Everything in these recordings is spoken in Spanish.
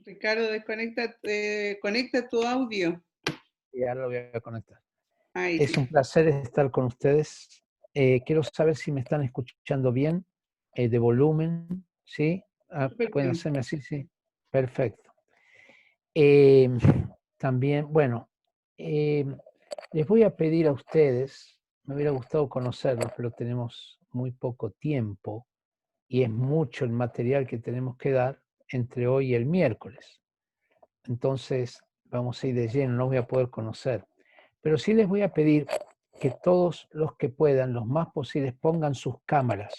Ricardo, desconecta, conecta tu audio. Y ahora lo voy a conectar. Ahí Es sí. un placer estar con ustedes. Quiero saber si me están escuchando bien, de volumen, ¿sí? Súper ¿Pueden bien. hacerme así? Sí. Perfecto. Em, También, bueno, les voy a pedir a ustedes, me hubiera gustado conocerlos, pero tenemos muy poco tiempo y es mucho el material que tenemos que dar entre hoy y el miércoles. Entonces, vamos a ir de lleno, no voy a poder conocer. Pero sí les voy a pedir que todos los que puedan, los más posibles, pongan sus cámaras.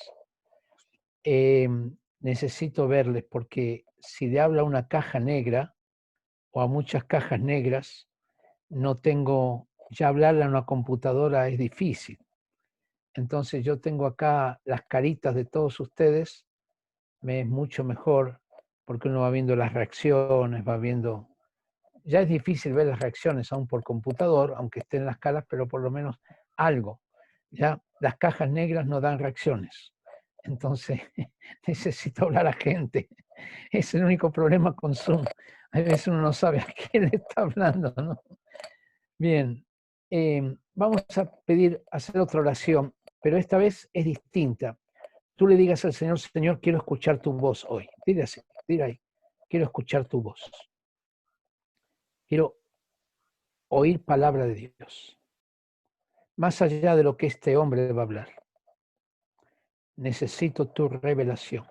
Necesito verles porque si le habla a una caja negra o a muchas cajas negras, no tengo, ya hablarle a una computadora es difícil. Entonces yo tengo acá las caritas de todos ustedes, me es mucho mejor porque uno va viendo las reacciones, va viendo. Ya es difícil ver las reacciones aún por computador, aunque estén las caras, pero por lo menos algo. Ya las cajas negras no dan reacciones. Entonces necesito hablar a gente. Es el único problema con Zoom. A veces uno no sabe a quién le está hablando, ¿no? Bien, vamos a pedir hacer otra oración, pero esta vez es distinta. Tú le digas al Señor, Señor, quiero escuchar tu voz hoy. Dile así, dile ahí, quiero escuchar tu voz. Quiero oír palabra de Dios, más allá de lo que este hombre va a hablar. Necesito tu revelación.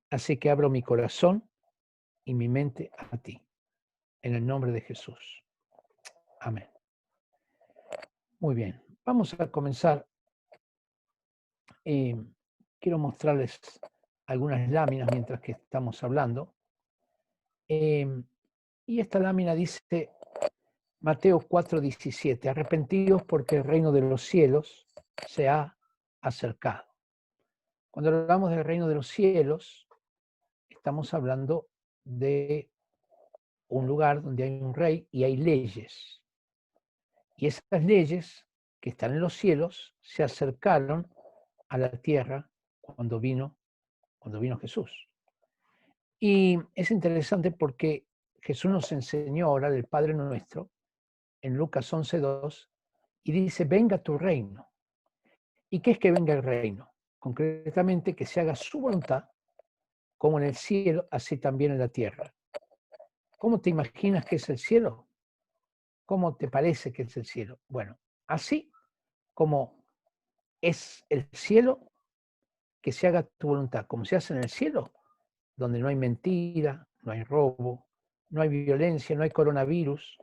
Así que abro mi corazón y mi mente a ti, en el nombre de Jesús. Amén. Muy bien, vamos a comenzar. Quiero mostrarles algunas láminas mientras que estamos hablando. Y esta lámina dice Mateo 4:17, arrepentidos porque el reino de los cielos se ha acercado. Cuando hablamos del reino de los cielos, estamos hablando de un lugar donde hay un rey y hay leyes. Y esas leyes que están en los cielos se acercaron a la tierra cuando vino Jesús. Y es interesante porque Jesús nos enseñó a orar el Padre Nuestro en Lucas 11:2 y dice, venga tu reino. ¿Y qué es que venga el reino? Concretamente, que se haga su voluntad, como en el cielo, así también en la tierra. ¿Cómo te imaginas que es el cielo? ¿Cómo te parece que es el cielo? Bueno, así como es el cielo, que se haga tu voluntad, como se hace en el cielo, donde no hay mentira, no hay robo, no hay violencia, no hay coronavirus,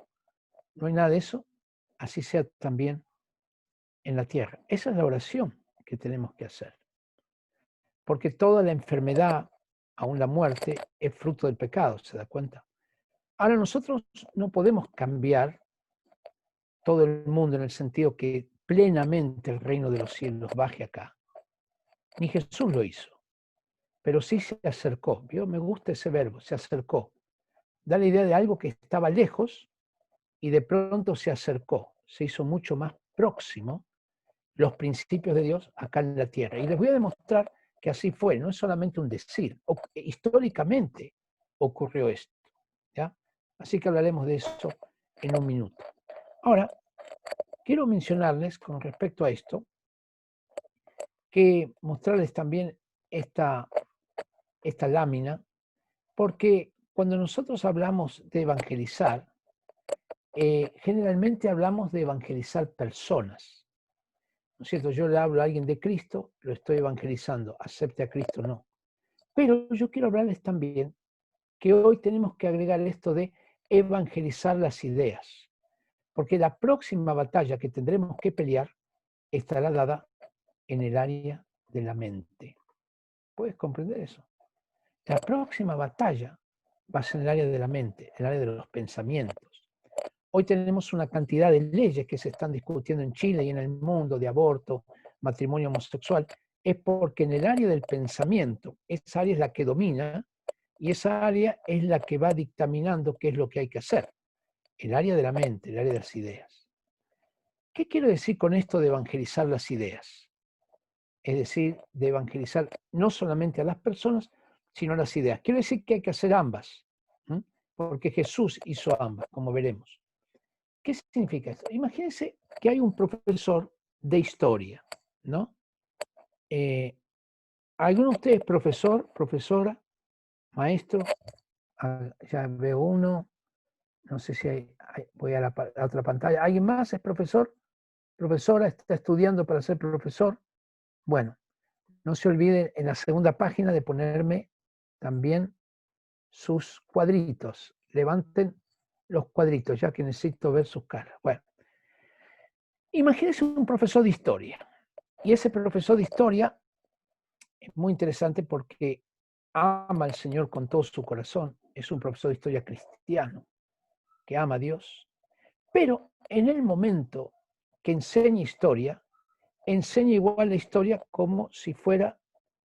no hay nada de eso, así sea también en la tierra. Esa es la oración que tenemos que hacer. Porque toda la enfermedad, aún la muerte, es fruto del pecado, ¿se da cuenta? Ahora nosotros no podemos cambiar todo el mundo en el sentido que plenamente el reino de los cielos baje acá. Ni Jesús lo hizo, pero sí se acercó. ¿Vio? Me gusta ese verbo, se acercó. Da la idea de algo que estaba lejos y de pronto se acercó, se hizo mucho más próximo los principios de Dios acá en la tierra. Y les voy a demostrar que así fue, no es solamente un decir, históricamente ocurrió esto. ¿Ya? Así que hablaremos de eso en un minuto. Ahora, quiero mencionarles con respecto a esto, que mostrarles también esta lámina, porque cuando nosotros hablamos de evangelizar, generalmente hablamos de evangelizar personas. ¿No es cierto? Yo le hablo a alguien de Cristo, lo estoy evangelizando, acepte a Cristo, no. Pero yo quiero hablarles también que hoy tenemos que agregar esto de evangelizar las ideas, porque la próxima batalla que tendremos que pelear estará dada en el área de la mente. ¿Puedes comprender eso? La próxima batalla va a ser en el área de la mente, en el área de los pensamientos. Hoy tenemos una cantidad de leyes que se están discutiendo en Chile y en el mundo de aborto, matrimonio homosexual, es porque en el área del pensamiento, esa área es la que domina y esa área es la que va dictaminando qué es lo que hay que hacer. El área de la mente, el área de las ideas. ¿Qué quiero decir con esto de evangelizar las ideas? Es decir, de evangelizar no solamente a las personas, sino las ideas. Quiero decir que hay que hacer ambas, ¿m? Porque Jesús hizo ambas, como veremos. ¿Qué significa esto? Imagínense que hay un profesor de historia, ¿no? ¿Alguno de ustedes profesor, profesora, maestro? Ya veo uno, no sé si voy a la otra pantalla. ¿Alguien más es profesor? ¿Profesora? ¿Está estudiando para ser profesor? Bueno, no se olviden en la segunda página de ponerme también sus cuadritos. Levanten los cuadritos, ya que necesito ver sus caras. Bueno, imagínense un profesor de historia. Y ese profesor de historia es muy interesante porque ama al Señor con todo su corazón. Es un profesor de historia cristiano que ama a Dios. Pero en el momento que enseña historia, enseña igual la historia como si fuera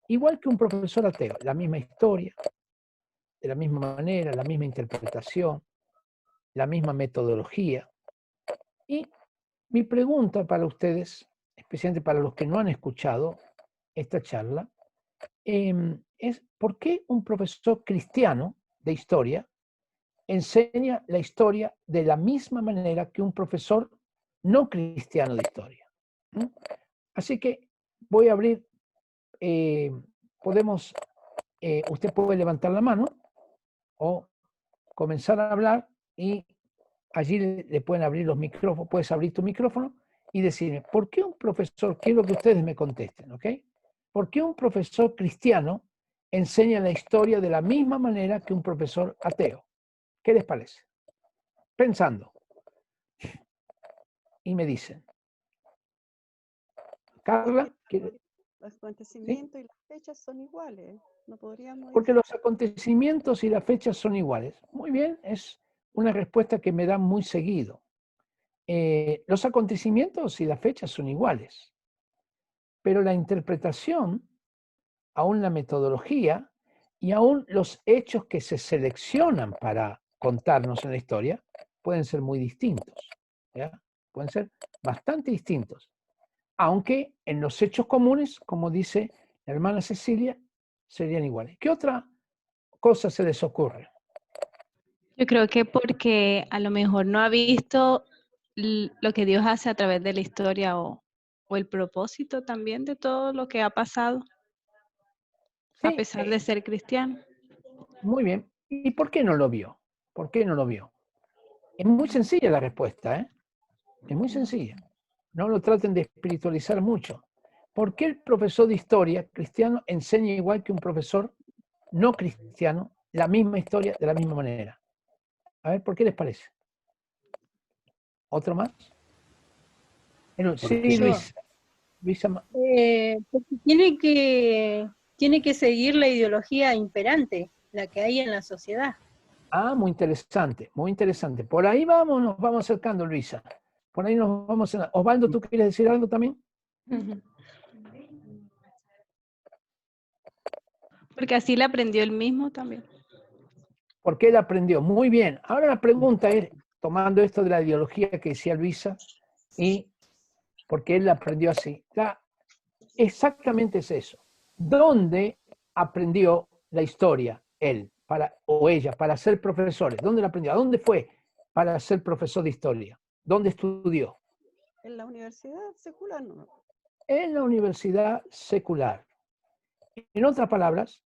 igual que un profesor ateo. La misma historia, de la misma manera, la misma interpretación, la misma metodología. Y mi pregunta para ustedes, especialmente para los que no han escuchado esta charla, es ¿por qué un profesor cristiano de historia enseña la historia de la misma manera que un profesor no cristiano de historia? ¿Mm? Así que voy a abrir, usted puede levantar la mano o comenzar a hablar y allí le pueden abrir los micrófonos, puedes abrir tu micrófono y decirme, ¿por qué un profesor, quiero que ustedes me contesten, ¿ok? ¿Por qué un profesor cristiano enseña la historia de la misma manera que un profesor ateo? ¿Qué les parece? Pensando. Y me dicen, Carla, Los ¿sí? acontecimientos y las fechas son iguales. No podríamos Porque los acontecimientos y las fechas son iguales. Muy bien, es una respuesta que me dan muy seguido. Los acontecimientos y las fechas son iguales, pero la interpretación, aún la metodología y aún los hechos que se seleccionan para contarnos en la historia pueden ser muy distintos, ¿ya? Pueden ser bastante distintos, aunque en los hechos comunes, como dice la hermana Cecilia, serían iguales. ¿Qué otra cosa se les ocurre? Yo creo que porque a lo mejor no ha visto lo que Dios hace a través de la historia o el propósito también de todo lo que ha pasado, a Sí, pesar de ser cristiano. muy bien. ¿Y por qué no lo vio? ¿Por qué no lo vio? Es muy sencilla la respuesta, ¿eh? Es muy sencilla. No lo traten de espiritualizar mucho. ¿Por qué el profesor de historia cristiano enseña igual que un profesor no cristiano la misma historia de la misma manera? A ver, ¿por qué les parece? ¿Otro más? Sí, Yo. Luisa. Porque tiene que seguir la ideología imperante, la que hay en la sociedad. Ah, muy interesante, muy interesante. Por ahí vamos, nos vamos acercando, Luisa. Por ahí nos vamos acercando. Osvaldo, ¿tú quieres decir algo también? Porque así le aprendió él mismo también. Porque él aprendió. Muy bien. Ahora la pregunta es, tomando esto de la ideología que decía Luisa, y porque él aprendió así. Exactamente es eso. ¿Dónde aprendió la historia él o ella para ser profesores? ¿Dónde la aprendió? ¿A dónde fue para ser profesor de historia? ¿Dónde estudió? En la universidad secular, ¿no? En la universidad secular. En otras palabras,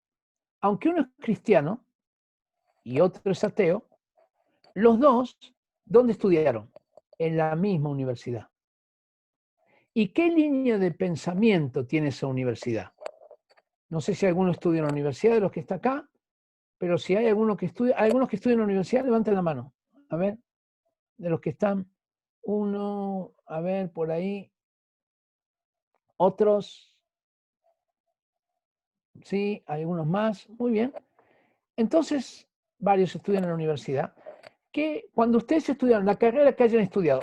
aunque uno es cristiano y otro es ateo, los dos, ¿dónde estudiaron? En la misma universidad. ¿Y qué línea de pensamiento tiene esa universidad? No sé si alguno estudia en la universidad de los que está acá, pero si hay algunos que estudian en la universidad, levanten la mano. A ver, de los que están, uno, a ver, por ahí, otros, sí, algunos más, muy bien. Entonces, varios estudian en la universidad. Que cuando ustedes estudiaron la carrera que hayan estudiado,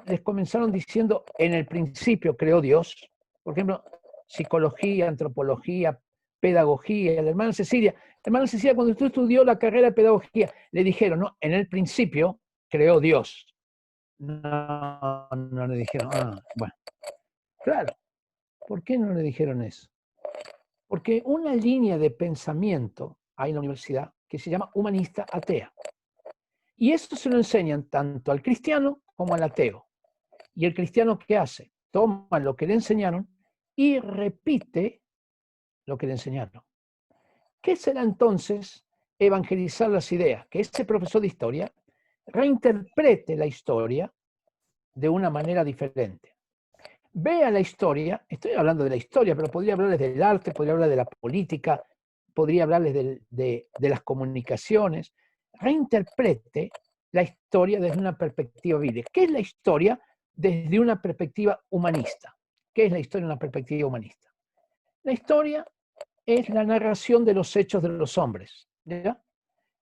les comenzaron diciendo en el principio creó Dios, por ejemplo, psicología, antropología, pedagogía, la hermana Cecilia, cuando usted estudió la carrera de pedagogía, le dijeron, no, en el principio creó Dios. No, no le dijeron, bueno, claro, ¿por qué no le dijeron eso? Porque una línea de pensamiento hay en la universidad que se llama humanista atea. Y eso se lo enseñan tanto al cristiano como al ateo. ¿Y el cristiano qué hace? Toma lo que le enseñaron y repite lo que le enseñaron. ¿Qué será entonces evangelizar las ideas? Que ese profesor de historia reinterprete la historia de una manera diferente. Vea la historia, estoy hablando de la historia, pero podría hablarles del arte, podría hablar de la política, podría hablarles de las comunicaciones. Reinterprete la historia desde una perspectiva bíblica. ¿Qué es la historia desde una perspectiva humanista? ¿Qué es la historia desde una perspectiva humanista? La historia es la narración de los hechos de los hombres. ¿Ya?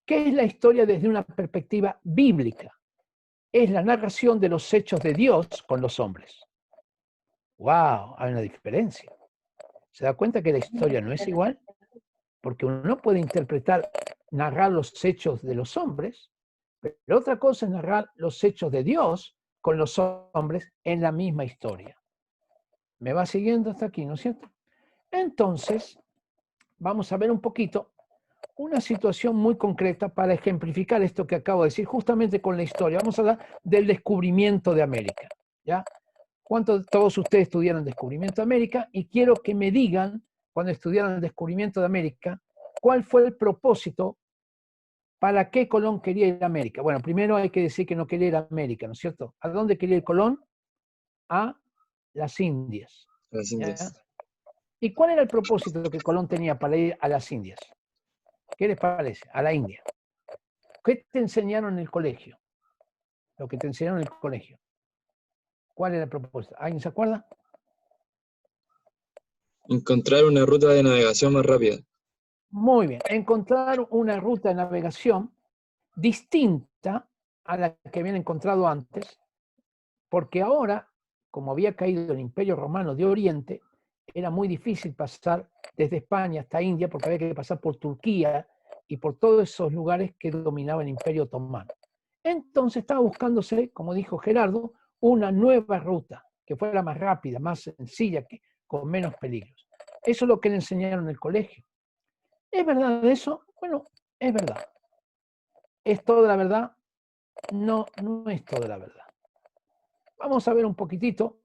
¿Qué es la historia desde una perspectiva bíblica? Es la narración de los hechos de Dios con los hombres. ¡Wow! Hay una diferencia. ¿Se da cuenta que la historia no es igual? Porque uno no puede interpretar, narrar los hechos de los hombres, pero otra cosa es narrar los hechos de Dios con los hombres en la misma historia. ¿Me va siguiendo hasta aquí, no es cierto? Entonces, vamos a ver un poquito una situación muy concreta para ejemplificar esto que acabo de decir, justamente con la historia. Vamos a hablar del descubrimiento de América, ¿ya? ¿Cuántos de todos ustedes estudiaron el descubrimiento de América? Y quiero que me digan, cuando estudiaron el descubrimiento de América, ¿cuál fue el propósito? ¿Para qué Colón quería ir a América? Bueno, primero hay que decir que no quería ir a América, ¿no es cierto? ¿A dónde quería ir Colón? A las Indias. Las ¿Ya? Indias. ¿Y cuál era el propósito que Colón tenía para ir a las Indias? ¿Qué les parece? A la India. ¿Qué te enseñaron en el colegio? Lo que te enseñaron en el colegio. ¿Cuál era el propósito? ¿Alguien se acuerda? Encontrar una ruta de navegación más rápida. Muy bien. Encontrar una ruta de navegación distinta a la que habían encontrado antes, porque ahora, como había caído el Imperio Romano de Oriente, era muy difícil pasar desde España hasta India, porque había que pasar por Turquía y por todos esos lugares que dominaba el Imperio Otomano. Entonces estaba buscándose, como dijo Gerardo, una nueva ruta que fuera más rápida, más sencilla, con menos peligros. Eso es lo que le enseñaron en el colegio. ¿Es verdad eso? Bueno, es verdad. ¿Es toda la verdad? No, no es toda la verdad. Vamos a ver un poquitito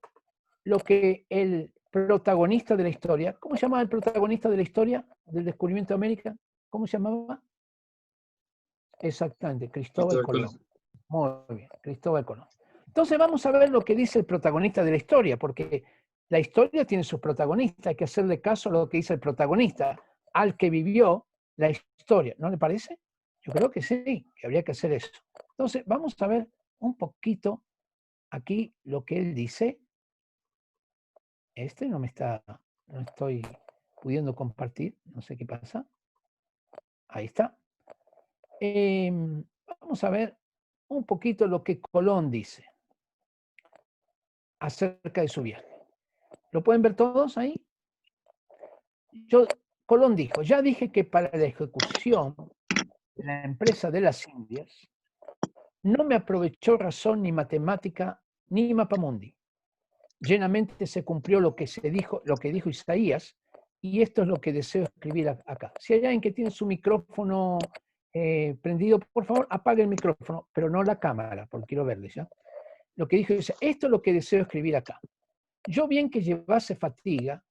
lo que el protagonista de la historia, ¿cómo se llamaba el protagonista de la historia del descubrimiento de América? ¿Cómo se llamaba? Exactamente, Cristóbal Colón. Muy bien, Cristóbal Colón. Entonces vamos a ver lo que dice el protagonista de la historia, porque la historia tiene sus protagonistas, hay que hacerle caso a lo que dice el protagonista, al que vivió la historia, ¿no le parece? Yo creo que sí, que habría que hacer eso. Entonces vamos a ver un poquito aquí lo que él dice. No estoy pudiendo compartir, no sé qué pasa. Ahí está. Vamos a ver un poquito lo que Colón dice acerca de su viaje. ¿Lo pueden ver todos ahí? Colón dijo, ya dije que para la ejecución de la empresa de las Indias no me aprovechó razón ni matemática ni mapamundi. Llenamente se cumplió lo que dijo Isaías, y esto es lo que deseo escribir acá. Si hay alguien que tiene su micrófono prendido, por favor, apague el micrófono, pero no la cámara, porque quiero verles, ¿ya? Lo que dijo Isaías, esto es lo que deseo escribir acá. Yo bien que llevase fatiga,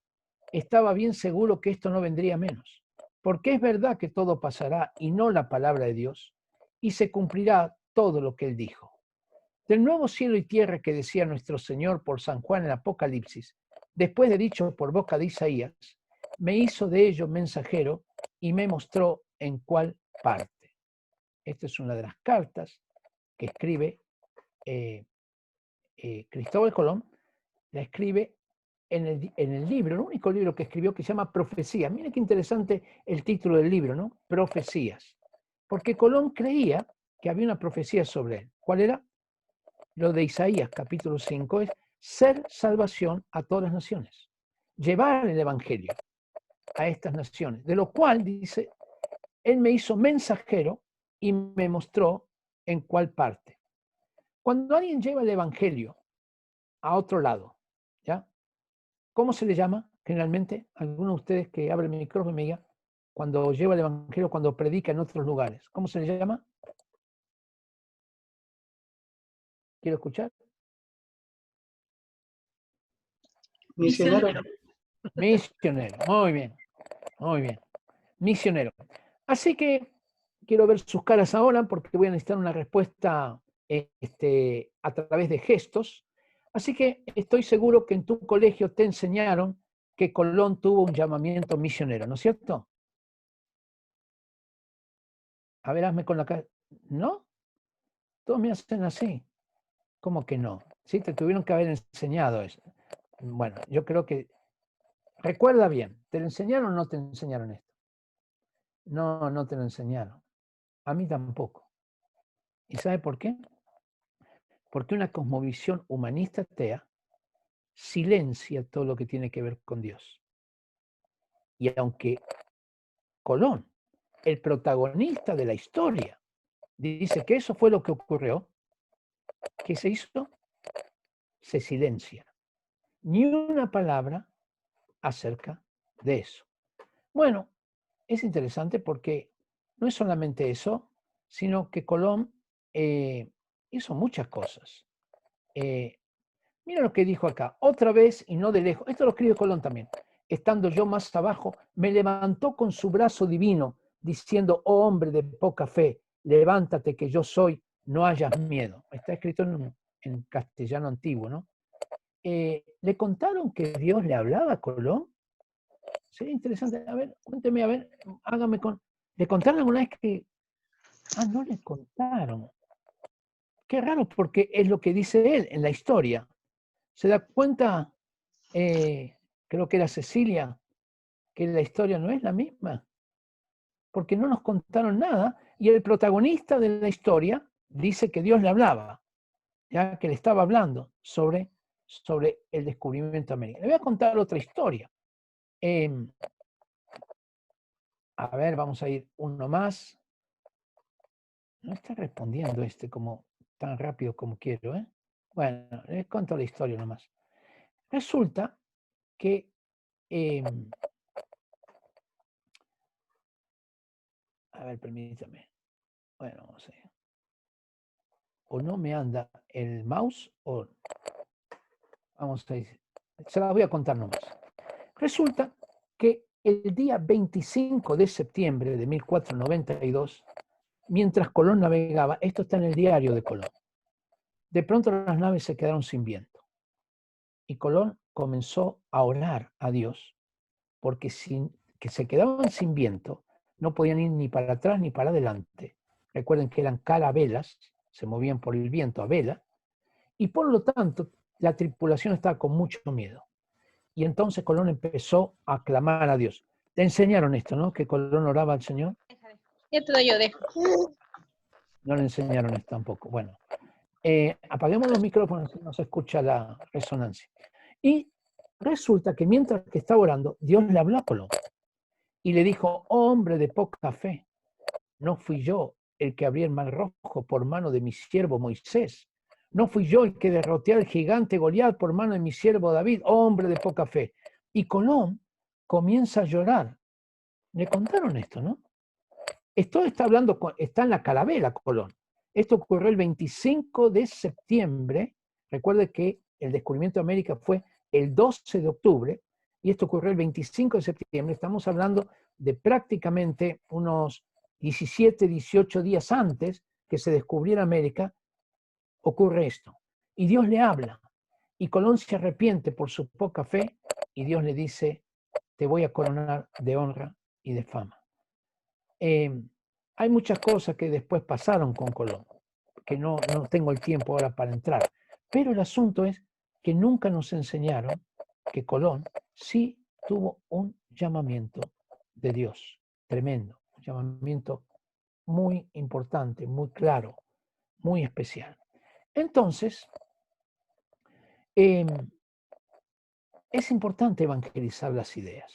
estaba bien seguro que esto no vendría menos, porque es verdad que todo pasará y no la palabra de Dios, y se cumplirá todo lo que él dijo. Del nuevo cielo y tierra que decía nuestro Señor por San Juan en Apocalipsis, después de dicho por boca de Isaías, me hizo de ello mensajero y me mostró en cuál parte. Esta es una de las cartas que escribe Cristóbal Colón, la escribe en el libro, el único libro que escribió que se llama Profecías. Miren qué interesante el título del libro, ¿no? Profecías. Porque Colón creía que había una profecía sobre él. ¿Cuál era? Lo de Isaías, capítulo 5, es ser salvación a todas las naciones. Llevar el evangelio a estas naciones. De lo cual, dice, él me hizo mensajero y me mostró en cuál parte. Cuando alguien lleva el evangelio a otro lado, ¿ya? ¿Cómo se le llama? generalmente, algunos de ustedes que abren el micrófono me digan, cuando lleva el evangelio, cuando predica en otros lugares. ¿Cómo se le llama? ¿Quiero escuchar? Misionero. Misionero. Muy bien. Muy bien. Misionero. Así que quiero ver sus caras ahora porque voy a necesitar una respuesta a través de gestos. Así que estoy seguro que en tu colegio te enseñaron que Colón tuvo un llamamiento misionero, ¿no es cierto? A ver, hazme con la cara. ¿No? Todos me hacen así. ¿Cómo que no? Sí, te tuvieron que haber enseñado eso. Bueno, yo creo que... Recuerda bien, ¿te lo enseñaron o no te enseñaron esto? No, no te lo enseñaron. A mí tampoco. ¿Y sabe por qué? Porque una cosmovisión humanista atea silencia todo lo que tiene que ver con Dios. Y aunque Colón, el protagonista de la historia, dice que eso fue lo que ocurrió, ¿qué se hizo? Se silencia. Ni una palabra acerca de eso. Bueno, es interesante porque no es solamente eso, sino que Colón hizo muchas cosas. Mira lo que dijo acá, otra vez y no de lejos. Esto lo escribe Colón también. Estando yo más abajo, me levantó con su brazo divino, diciendo, oh hombre de poca fe, levántate que yo soy, no hayas miedo. Está escrito en castellano antiguo, ¿no? ¿Le contaron que Dios le hablaba a Colón? Sería interesante. A ver, cuénteme, a ver, hágame con... ¿Le contaron alguna vez que... Ah, no le contaron. Qué raro, porque es lo que dice él en la historia. ¿Se da cuenta? Creo que era Cecilia, que la historia no es la misma, porque no nos contaron nada, y el protagonista de la historia dice que Dios le hablaba, ya que le estaba hablando sobre el descubrimiento de América. Le voy a contar otra historia. A ver, vamos a ir uno más. No está respondiendo como tan rápido como quiero, ¿eh? Bueno, les cuento la historia nomás. Resulta que a ver, permítame. Bueno, vamos a ver. O no me anda el mouse o... Vamos a decir, se las voy a contar nomás. Resulta que el día 25 de septiembre de 1492, mientras Colón navegaba, esto está en el diario de Colón, de pronto las naves se quedaron sin viento. Y Colón comenzó a orar a Dios, porque que se quedaban sin viento, no podían ir ni para atrás ni para adelante. Recuerden que eran carabelas, se movían por el viento a vela, y por lo tanto la tripulación estaba con mucho miedo. Y entonces Colón empezó a clamar a Dios. Te enseñaron esto, ¿no? Que Colón oraba al Señor. Ya te doy yo, dejo. No le enseñaron esto tampoco. Bueno, apaguemos los micrófonos, no se escucha la resonancia. Y resulta que mientras que estaba orando, Dios le habló a Colón y le dijo, oh, hombre de poca fe, no fui yo el que abrí el mar rojo por mano de mi siervo Moisés. No fui yo el que derroté al gigante Goliat por mano de mi siervo David, oh, hombre de poca fe. Y Colón comienza a llorar. Le contaron esto, ¿no? Esto está hablando, está en la carabela, Colón. Esto ocurrió el 25 de septiembre. Recuerde que el descubrimiento de América fue el 12 de octubre y esto ocurrió el 25 de septiembre. Estamos hablando de prácticamente unos 17, 18 días antes que se descubriera América, ocurre esto. Y Dios le habla. Y Colón se arrepiente por su poca fe y Dios le dice, te voy a coronar de honra y de fama. Hay muchas cosas que después pasaron con Colón, que no tengo el tiempo ahora para entrar, pero el asunto es que nunca nos enseñaron que Colón sí tuvo un llamamiento de Dios, tremendo, un llamamiento muy importante, muy claro, muy especial. Entonces, es importante evangelizar las ideas,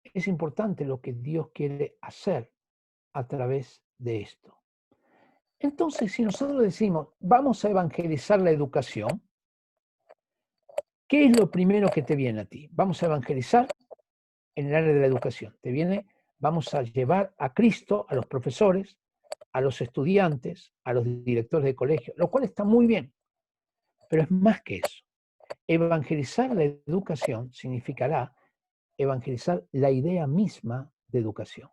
es importante lo que Dios quiere hacer a través de esto. Entonces, si nosotros decimos, vamos a evangelizar la educación, ¿Qué es lo primero que te viene a ti? Vamos a evangelizar en el área de la educación. Te viene, vamos a llevar a Cristo a los profesores, a los estudiantes, a los directores de colegio, lo cual está muy bien, pero es más que eso. Evangelizar la educación significará evangelizar la idea misma de educación.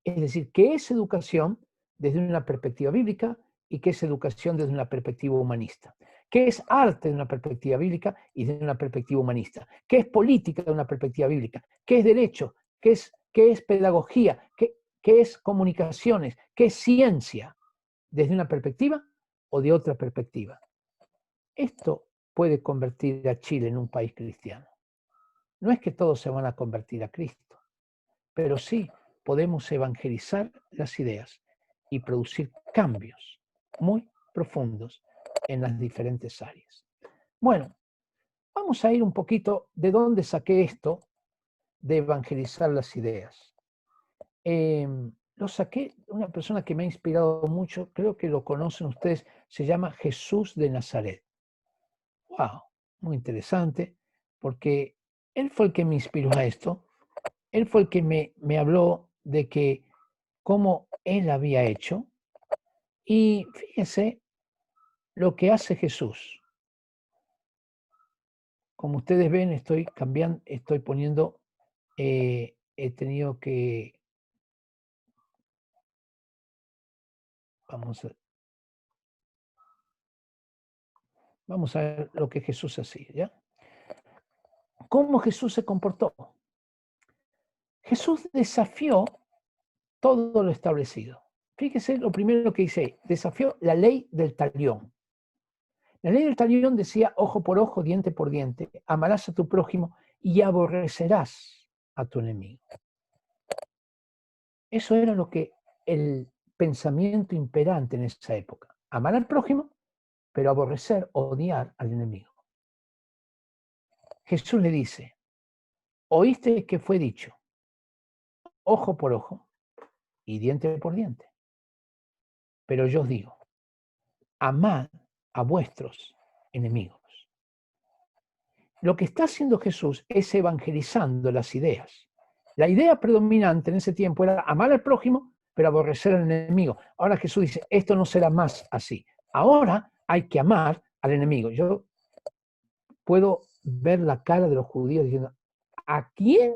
Es decir, ¿qué es educación desde una perspectiva bíblica y qué es educación desde una perspectiva humanista? ¿Qué es arte de una perspectiva bíblica y desde una perspectiva humanista? ¿Qué es política de una perspectiva bíblica? ¿Qué es derecho? ¿Qué es pedagogía? ¿Qué es comunicaciones? ¿Qué es ciencia? ¿Desde una perspectiva o de otra perspectiva? Esto puede convertir a Chile en un país cristiano. No es que todos se van a convertir a Cristo, pero sí podemos evangelizar las ideas y producir cambios muy profundos en las diferentes áreas. Bueno, vamos a ir un poquito de dónde saqué esto de evangelizar las ideas. Lo saqué de una persona que me ha inspirado mucho, creo que lo conocen ustedes, se llama Jesús de Nazaret. ¡Wow! Muy interesante, porque él fue el que me inspiró a esto. Él fue el que me habló de que cómo él había hecho. Y fíjense lo que hace Jesús. Como ustedes ven, estoy cambiando, estoy poniendo, he tenido que, vamos a ver lo que Jesús hacía, ¿ya? ¿Cómo Jesús se comportó? Jesús desafió todo lo establecido. Fíjese lo primero que dice, desafió la ley del talión. La ley del talión decía ojo por ojo, diente por diente, amarás a tu prójimo y aborrecerás a tu enemigo. Eso era lo que el pensamiento imperante en esa época. Amar al prójimo, pero aborrecer, odiar al enemigo. Jesús le dice, oíste que fue dicho, ojo por ojo y diente por diente. Pero yo os digo, amad a vuestros enemigos. Lo que está haciendo Jesús es evangelizando las ideas. La idea predominante en ese tiempo era amar al prójimo, pero aborrecer al enemigo. Ahora Jesús dice, esto no será más así. Ahora hay que amar al enemigo. Yo puedo ver la cara de los judíos diciendo, ¿a quién?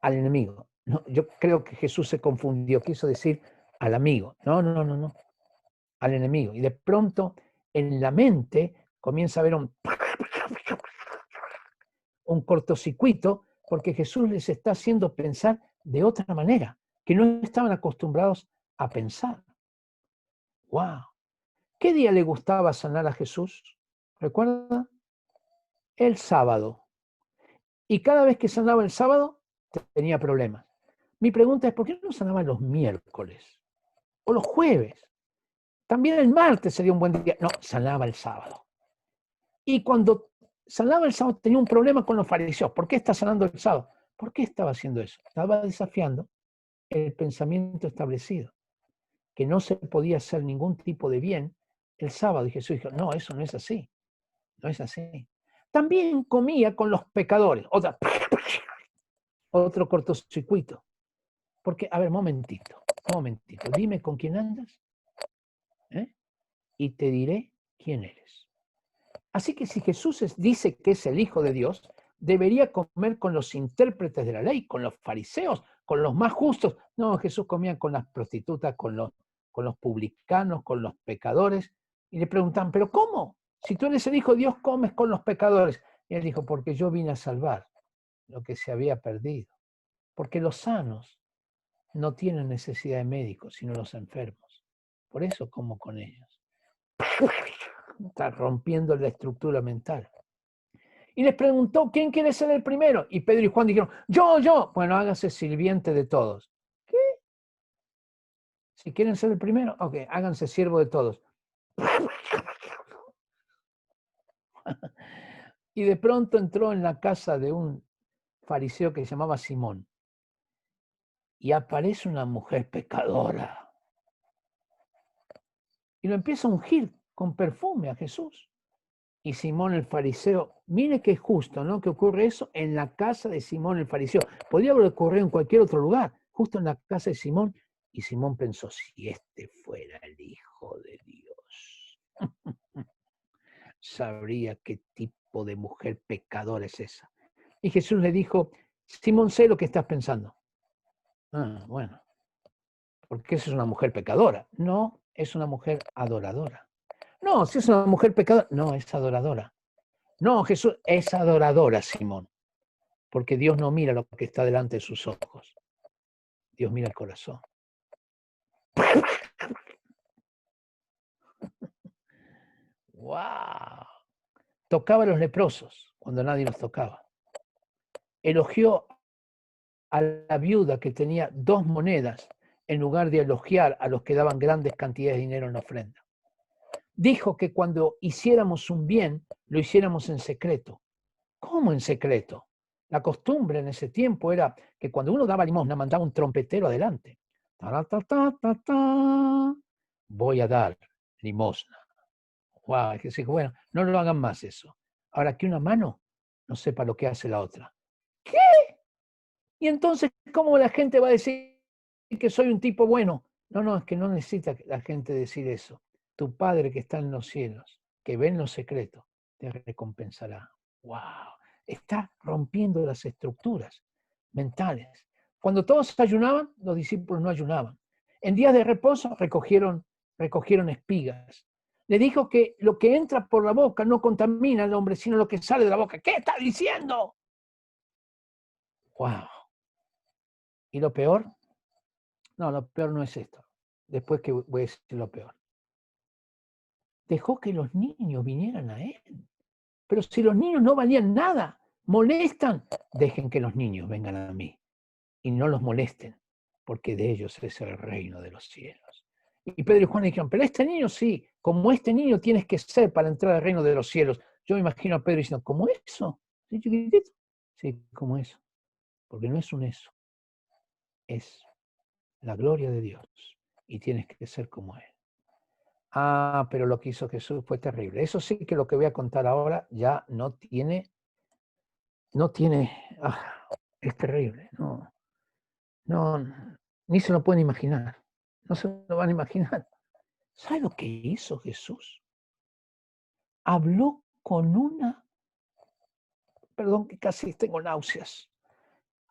Al enemigo. No, yo creo que Jesús se confundió, quiso decir al amigo. No, al enemigo. Y de pronto en la mente comienza a haber un cortocircuito porque Jesús les está haciendo pensar de otra manera, que no estaban acostumbrados a pensar. ¡Wow! ¿Qué día le gustaba sanar a Jesús? ¿Recuerda? El sábado. Y cada vez que sanaba el sábado, tenía problemas. Mi pregunta es, ¿por qué no sanaba los miércoles? O los jueves. También el martes sería un buen día. No, sanaba el sábado. Y cuando sanaba el sábado tenía un problema con los fariseos. ¿Por qué está sanando el sábado? ¿Por qué estaba haciendo eso? Estaba desafiando el pensamiento establecido, que no se podía hacer ningún tipo de bien el sábado. Y Jesús dijo, no, eso no es así. No es así. También comía con los pecadores. Otro cortocircuito. Porque, a ver, momentito, dime con quién andas, y te diré quién eres. Así que si Jesús dice que es el Hijo de Dios, debería comer con los intérpretes de la ley, con los fariseos, con los más justos. No, Jesús comía con las prostitutas, con los publicanos, con los pecadores. Y le preguntan, ¿pero cómo? Si tú eres el Hijo de Dios, comes con los pecadores. Y él dijo, porque yo vine a salvar lo que se había perdido. Porque los sanos no tienen necesidad de médicos, sino los enfermos. Por eso como con ellos. Está rompiendo la estructura mental. Y les preguntó, ¿quién quiere ser el primero? Y Pedro y Juan dijeron, yo. Bueno, hágase sirviente de todos. ¿Qué? Si quieren ser el primero, ok, háganse siervo de todos. Y de pronto entró en la casa de un fariseo que se llamaba Simón. Y aparece una mujer pecadora. Y lo empieza a ungir con perfume a Jesús. y Simón el fariseo. Mire que es justo, ¿no? Que ocurre eso en la casa de Simón el fariseo. Podría haber ocurrido en cualquier otro lugar, justo en la casa de Simón. Y Simón pensó, si este fuera el Hijo de Dios, sabría qué tipo de mujer pecadora es esa. Y Jesús le dijo, Simón, sé lo que estás pensando. Ah, bueno, porque esa es una mujer pecadora. No, es una mujer adoradora. No, si es una mujer pecadora, no, es adoradora. No, Jesús es adoradora, Simón, porque Dios no mira lo que está delante de sus ojos. Dios mira el corazón. ¡Wow! Tocaba a los leprosos cuando nadie los tocaba. Elogió a la viuda que tenía 2 monedas en lugar de elogiar a los que daban grandes cantidades de dinero en la ofrenda. Dijo que cuando hiciéramos un bien, lo hiciéramos en secreto. ¿Cómo en secreto? La costumbre en ese tiempo era que cuando uno daba limosna, mandaba un trompetero adelante. Ta, ta, ta, ta, ta. Voy a dar limosna. Wow, que sí, bueno, no lo hagan más eso. Ahora que una mano no sepa lo que hace la otra. ¿Qué? Y entonces, ¿cómo la gente va a decir que soy un tipo bueno? No, no, es que no necesita la gente decir eso. Tu Padre que está en los cielos, que ve en los secretos, te recompensará. ¡Wow! Está rompiendo las estructuras mentales. Cuando todos ayunaban, los discípulos no ayunaban. En días de reposo recogieron espigas. Le dijo que lo que entra por la boca no contamina al hombre, sino lo que sale de la boca. ¿Qué está diciendo? ¡Wow! ¿Y lo peor? No, lo peor no es esto. Después que voy a decir lo peor. Dejó que los niños vinieran a él. Pero si los niños no valían nada, molestan, dejen que los niños vengan a mí y no los molesten, porque de ellos es el reino de los cielos. Y Pedro y Juan le dijeron, pero este niño sí, como este niño tienes que ser para entrar al reino de los cielos. Yo me imagino a Pedro diciendo, ¿cómo eso? ¿Sí, chiquitito? Sí, como eso. Porque no es un eso. Es la gloria de Dios y tienes que ser como Él. Ah, pero lo que hizo Jesús fue terrible. Eso sí que lo que voy a contar ahora ya no tiene, es terrible. No, ni se lo pueden imaginar. No se lo van a imaginar. ¿Sabe lo que hizo Jesús? Habló con una, perdón que casi tengo náuseas.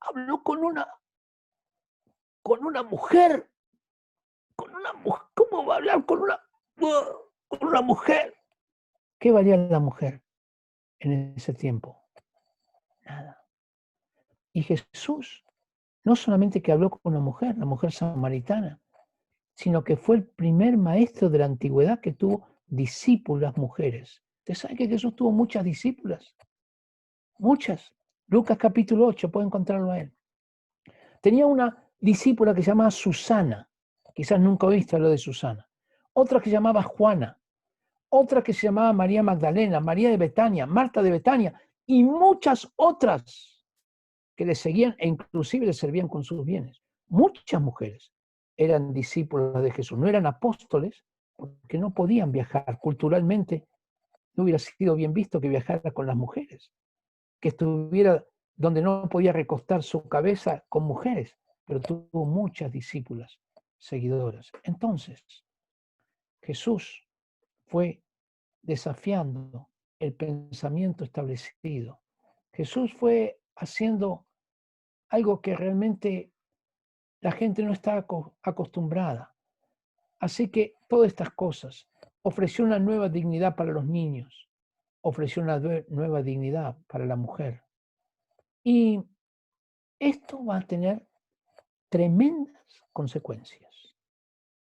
Habló con una mujer. ¿Cómo va a hablar con una mujer? ¿Qué valía la mujer en ese tiempo? Nada. Y Jesús no solamente que habló con una mujer, la mujer samaritana, sino que fue el primer maestro de la antigüedad que tuvo discípulas mujeres. ¿Usted sabe que Jesús tuvo muchas discípulas? Muchas. Lucas capítulo 8, puede encontrarlo a él. Tenía una discípula que se llamaba Susana. Quizás nunca oíste hablar de Susana. Otra que se llamaba Juana. Otra que se llamaba María Magdalena, María de Betania, Marta de Betania y muchas otras que le seguían e inclusive le servían con sus bienes. Muchas mujeres eran discípulas de Jesús, no eran apóstoles porque no podían viajar culturalmente. No hubiera sido bien visto que viajara con las mujeres, que estuviera donde no podía recostar su cabeza con mujeres, pero tuvo muchas discípulas seguidoras. Entonces, Jesús fue desafiando el pensamiento establecido. Jesús fue haciendo algo que realmente la gente no está acostumbrada. Así que todas estas cosas, ofreció una nueva dignidad para los niños, ofreció una nueva dignidad para la mujer. Y esto va a tener tremendas consecuencias.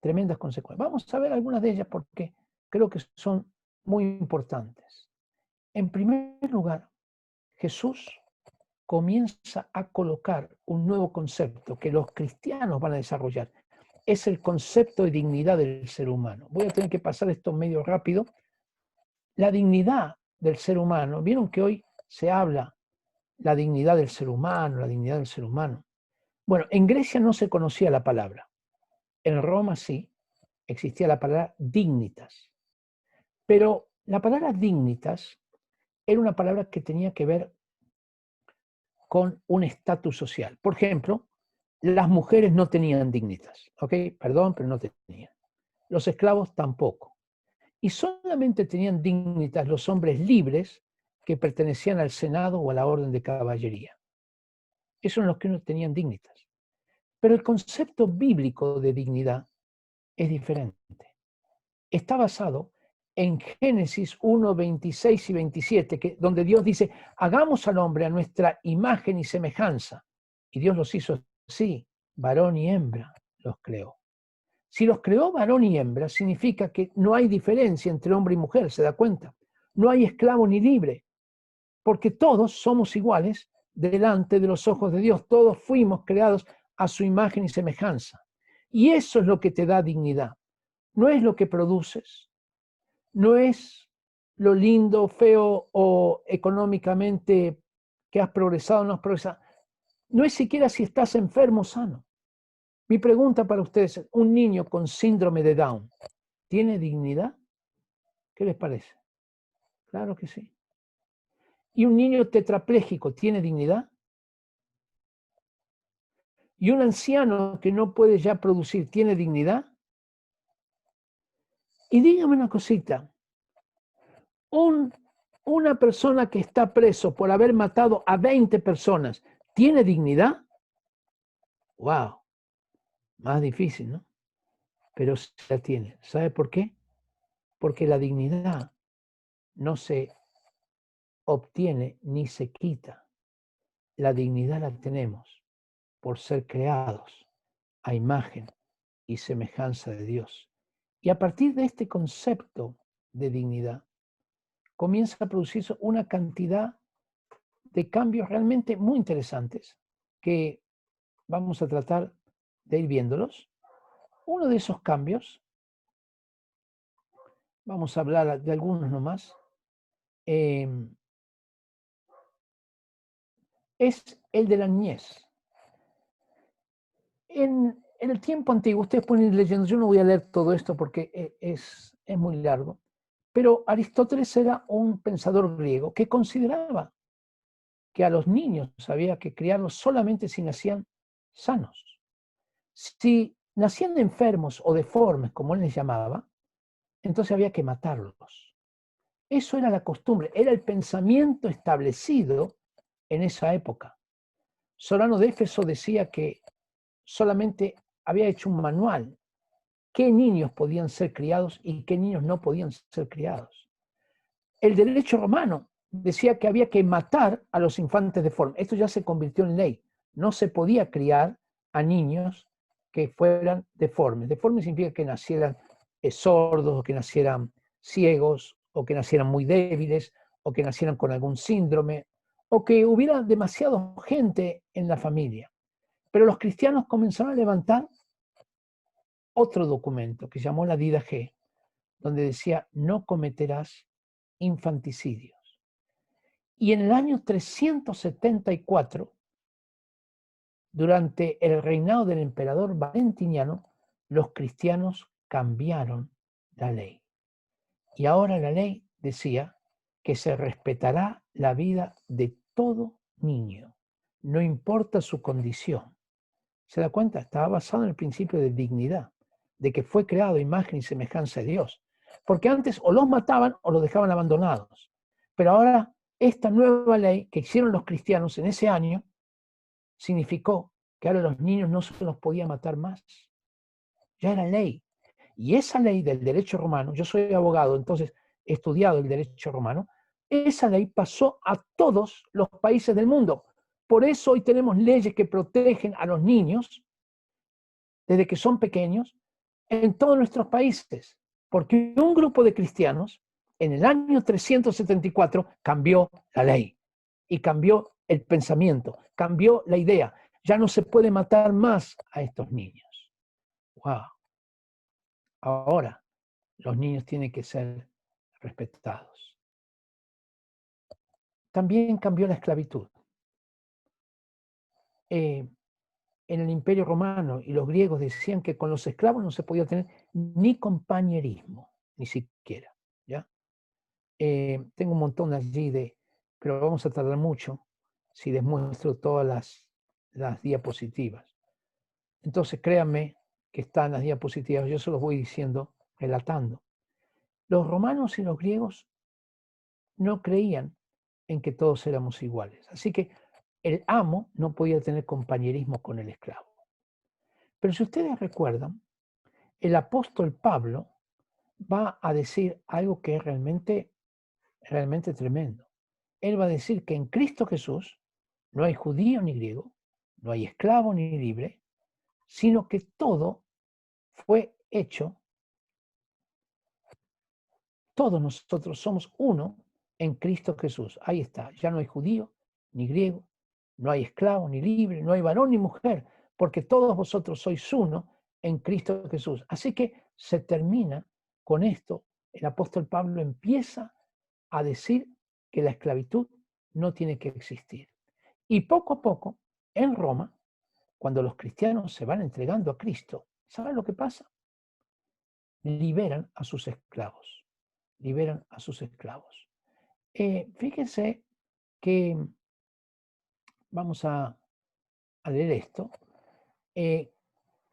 Tremendas consecuencias. Vamos a ver algunas de ellas porque creo que son muy importantes. En primer lugar, Jesús comienza a colocar un nuevo concepto que los cristianos van a desarrollar. Es el concepto de dignidad del ser humano. Voy a tener que pasar esto medio rápido. La dignidad del ser humano, vieron que hoy se habla la dignidad del ser humano, la dignidad del ser humano. Bueno, en Grecia no se conocía la palabra. En Roma sí, existía la palabra dignitas. Pero la palabra dignitas era una palabra que tenía que ver con un estatus social. Por ejemplo, las mujeres no tenían dignitas, ¿ok? Perdón, pero no tenían. Los esclavos tampoco. Y solamente tenían dignitas los hombres libres que pertenecían al Senado o a la orden de caballería. Esos son los que no tenían dignitas. Pero el concepto bíblico de dignidad es diferente. Está basado en Génesis 1, 26 y 27, donde Dios dice, hagamos al hombre a nuestra imagen y semejanza. Y Dios los hizo así, varón y hembra los creó. Si los creó varón y hembra, significa que no hay diferencia entre hombre y mujer, ¿se da cuenta? No hay esclavo ni libre, porque todos somos iguales delante de los ojos de Dios. Todos fuimos creados a su imagen y semejanza. Y eso es lo que te da dignidad. No es lo que produces, no es lo lindo, feo o económicamente que has progresado o no has progresado. No es siquiera si estás enfermo o sano. Mi pregunta para ustedes es, ¿un niño con síndrome de Down tiene dignidad? ¿Qué les parece? Claro que sí. ¿Y un niño tetrapléjico tiene dignidad? ¿Y un anciano que no puede ya producir tiene dignidad? Y dígame una cosita, una persona que está preso por haber matado a 20 personas, ¿tiene dignidad? ¡Wow! Más difícil, ¿no? Pero se la tiene. ¿Sabe por qué? Porque la dignidad no se obtiene ni se quita. La dignidad la tenemos por ser creados a imagen y semejanza de Dios. Y a partir de este concepto de dignidad, comienza a producirse una cantidad de cambios realmente muy interesantes que vamos a tratar de ir viéndolos. Uno de esos cambios, vamos a hablar de algunos nomás, es el de la niñez. En el tiempo antiguo, ustedes pueden ir leyendo, yo no voy a leer todo esto porque es muy largo, pero Aristóteles era un pensador griego que consideraba que a los niños había que criarlos solamente si nacían sanos. Si nacían enfermos o deformes, como él les llamaba, entonces había que matarlos. Eso era la costumbre, era el pensamiento establecido en esa época. Solano de Éfeso decía que solamente había hecho un manual, qué niños podían ser criados y qué niños no podían ser criados. El derecho romano decía que había que matar a los infantes deformes. Esto ya se convirtió en ley. No se podía criar a niños que fueran deformes. Deformes significa que nacieran sordos, o que nacieran ciegos, o que nacieran muy débiles, o que nacieran con algún síndrome, o que hubiera demasiada gente en la familia. Pero los cristianos comenzaron a levantar otro documento que llamó la Didache, donde decía, no cometerás infanticidios. Y en el año 374, durante el reinado del emperador Valentiniano, los cristianos cambiaron la ley. Y ahora la ley decía que se respetará la vida de todo niño, no importa su condición. ¿Se da cuenta? Estaba basado en el principio de dignidad, de que fue creado a imagen y semejanza de Dios. Porque antes o los mataban o los dejaban abandonados. Pero ahora esta nueva ley que hicieron los cristianos en ese año significó que ahora los niños no se los podía matar más. Ya era ley. Y esa ley del derecho romano, yo soy abogado, entonces he estudiado el derecho romano, esa ley pasó a todos los países del mundo. Por eso hoy tenemos leyes que protegen a los niños desde que son pequeños en todos nuestros países. Porque un grupo de cristianos en el año 374 cambió la ley y cambió el pensamiento, cambió la idea. Ya no se puede matar más a estos niños. ¡Wow! Ahora los niños tienen que ser respetados. También cambió la esclavitud. En el Imperio Romano y los griegos decían que con los esclavos no se podía tener ni compañerismo, ni siquiera. ¿Ya? Tengo un montón allí pero vamos a tardar mucho si les muestro todas las diapositivas. Entonces créanme que están las diapositivas, yo se los voy diciendo, relatando. Los romanos y los griegos no creían en que todos éramos iguales. Así que el amo no podía tener compañerismo con el esclavo. Pero si ustedes recuerdan, el apóstol Pablo va a decir algo que es realmente tremendo. Él va a decir que en Cristo Jesús no hay judío ni griego, no hay esclavo ni libre, sino que todo fue hecho, todos nosotros somos uno en Cristo Jesús. Ahí está, ya no hay judío ni griego, no hay esclavo ni libre, no hay varón ni mujer, porque todos vosotros sois uno en Cristo Jesús. Así que se termina con esto. El apóstol Pablo empieza a decir que la esclavitud no tiene que existir. Y poco a poco, en Roma, cuando los cristianos se van entregando a Cristo, ¿saben lo que pasa? Liberan a sus esclavos. Liberan a sus esclavos. Fíjense que vamos a leer esto.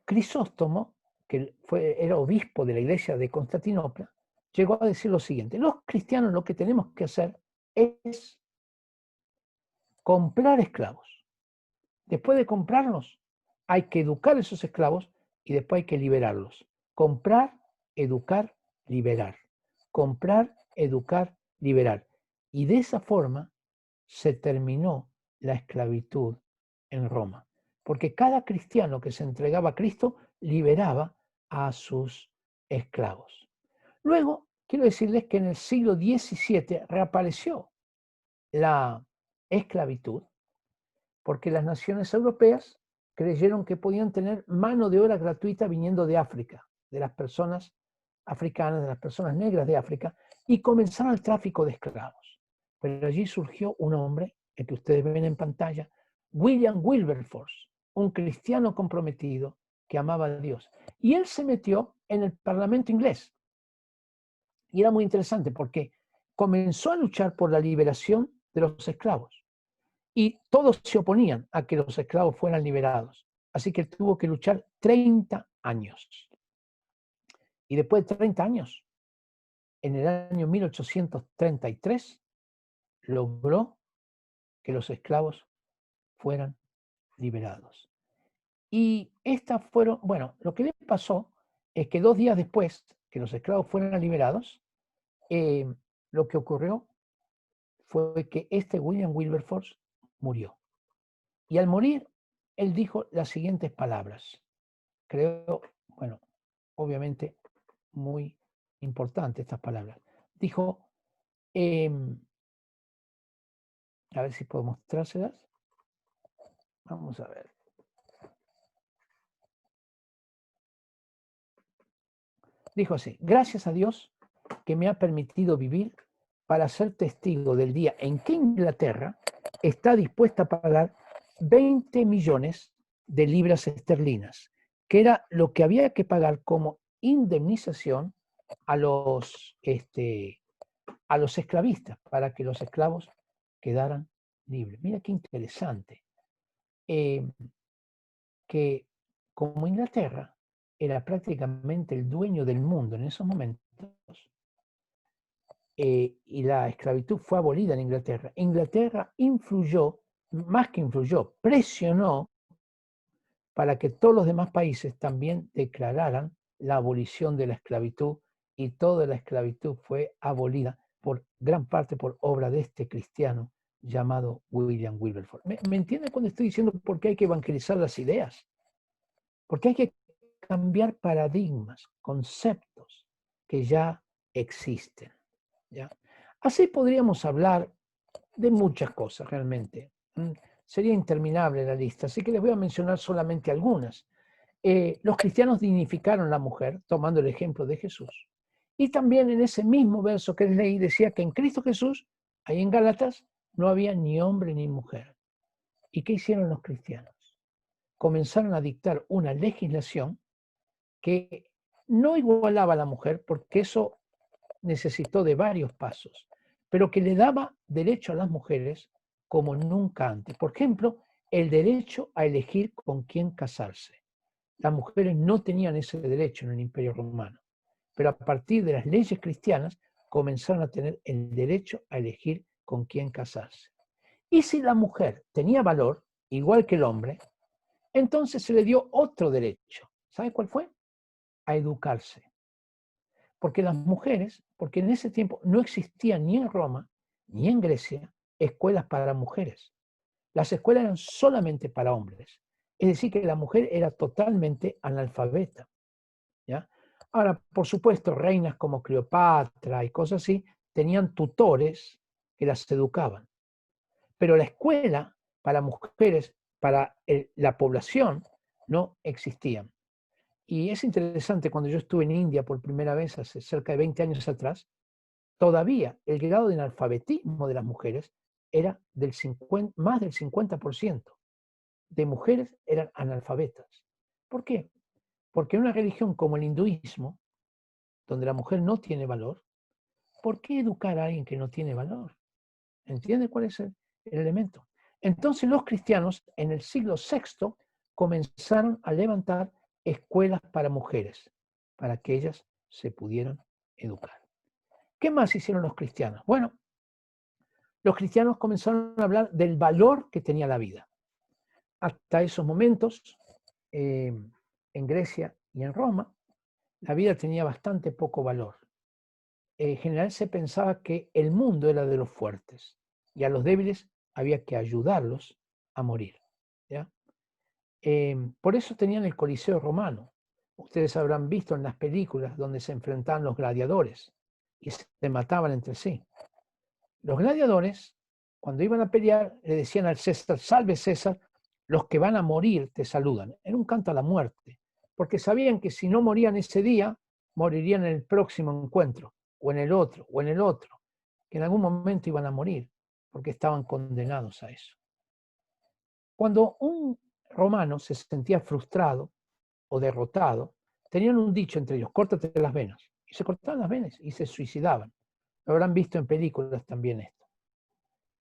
Crisóstomo, que era obispo de la iglesia de Constantinopla, llegó a decir lo siguiente: los cristianos lo que tenemos que hacer es comprar esclavos. Después de comprarlos, hay que educar a esos esclavos y después hay que liberarlos. Comprar, educar, liberar. Comprar, educar, liberar. Y de esa forma se terminó la esclavitud en Roma. Porque cada cristiano que se entregaba a Cristo liberaba a sus esclavos. Luego, quiero decirles que en el siglo XVII reapareció la esclavitud porque las naciones europeas creyeron que podían tener mano de obra gratuita viniendo de África, de las personas africanas, de las personas negras de África, y comenzaron el tráfico de esclavos. Pero allí surgió un hombre, el que ustedes ven en pantalla, William Wilberforce, un cristiano comprometido que amaba a Dios. Y él se metió en el Parlamento inglés. Y era muy interesante porque comenzó a luchar por la liberación de los esclavos. Y todos se oponían a que los esclavos fueran liberados. Así que tuvo que luchar 30 años. Y después de 30 años, en el año 1833, logró que los esclavos fueran liberados. Y estas fueron, bueno, lo que le pasó es que 2 días después que los esclavos fueran liberados, lo que ocurrió fue que William Wilberforce murió. Y al morir, él dijo las siguientes palabras. Creo, bueno, obviamente muy importante estas palabras. Dijo, a ver si puedo mostrárselas. Vamos a ver. Dijo así: gracias a Dios que me ha permitido vivir para ser testigo del día en que Inglaterra está dispuesta a pagar 20 millones de libras esterlinas, que era lo que había que pagar como indemnización a los esclavistas, para que los esclavos quedaran libres. Mira qué interesante, que como Inglaterra era prácticamente el dueño del mundo en esos momentos, y la esclavitud fue abolida en Inglaterra. Inglaterra influyó, más que influyó, presionó para que todos los demás países también declararan la abolición de la esclavitud, y toda la esclavitud fue abolida por gran parte por obra de este cristiano llamado William Wilberforce. ¿Me entiende cuando estoy diciendo por qué hay que evangelizar las ideas? Porque hay que cambiar paradigmas, conceptos que ya existen, ¿ya? Así podríamos hablar de muchas cosas realmente. Sería interminable la lista, así que les voy a mencionar solamente algunas. Los cristianos dignificaron a la mujer, tomando el ejemplo de Jesús. Y también en ese mismo verso que les leí decía que en Cristo Jesús, ahí en Gálatas, no había ni hombre ni mujer. ¿Y qué hicieron los cristianos? Comenzaron a dictar una legislación que no igualaba a la mujer, porque eso necesitó de varios pasos, pero que le daba derecho a las mujeres como nunca antes. Por ejemplo, el derecho a elegir con quién casarse. Las mujeres no tenían ese derecho en el Imperio Romano, pero a partir de las leyes cristianas comenzaron a tener el derecho a elegir con quién casarse. Y si la mujer tenía valor, igual que el hombre, entonces se le dio otro derecho. ¿Sabe cuál fue? A educarse. Porque las mujeres, porque en ese tiempo no existían ni en Roma ni en Grecia escuelas para mujeres. Las escuelas eran solamente para hombres. Es decir, que la mujer era totalmente analfabeta. ¿Ya? Ahora, por supuesto, reinas como Cleopatra y cosas así tenían tutores que las educaban. Pero la escuela para mujeres, para la población, no existían. Y es interesante, cuando yo estuve en India por primera vez, hace cerca de 20 años atrás, todavía el grado de analfabetismo de las mujeres era más del 50% de mujeres eran analfabetas. ¿Por qué? Porque en una religión como el hinduismo, donde la mujer no tiene valor, ¿por qué educar a alguien que no tiene valor? ¿Entiende cuál es el elemento? Entonces los cristianos en el siglo VI comenzaron a levantar escuelas para mujeres, para que ellas se pudieran educar. ¿Qué más hicieron los cristianos? Bueno, los cristianos comenzaron a hablar del valor que tenía la vida. Hasta esos momentos, en Grecia y en Roma, la vida tenía bastante poco valor. En general se pensaba que el mundo era de los fuertes y a los débiles había que ayudarlos a morir. ¿Ya? Por eso tenían el Coliseo romano. Ustedes habrán visto en las películas donde se enfrentaban los gladiadores y se mataban entre sí. Los gladiadores, cuando iban a pelear, le decían al César: salve César, los que van a morir te saludan. Era un canto a la muerte, porque sabían que si no morían ese día, morirían en el próximo encuentro, o en el otro, o en el otro, que en algún momento iban a morir, porque estaban condenados a eso. Cuando un romano se sentía frustrado o derrotado, tenían un dicho entre ellos: córtate las venas. Y se cortaban las venas y se suicidaban. Lo habrán visto en películas también esto.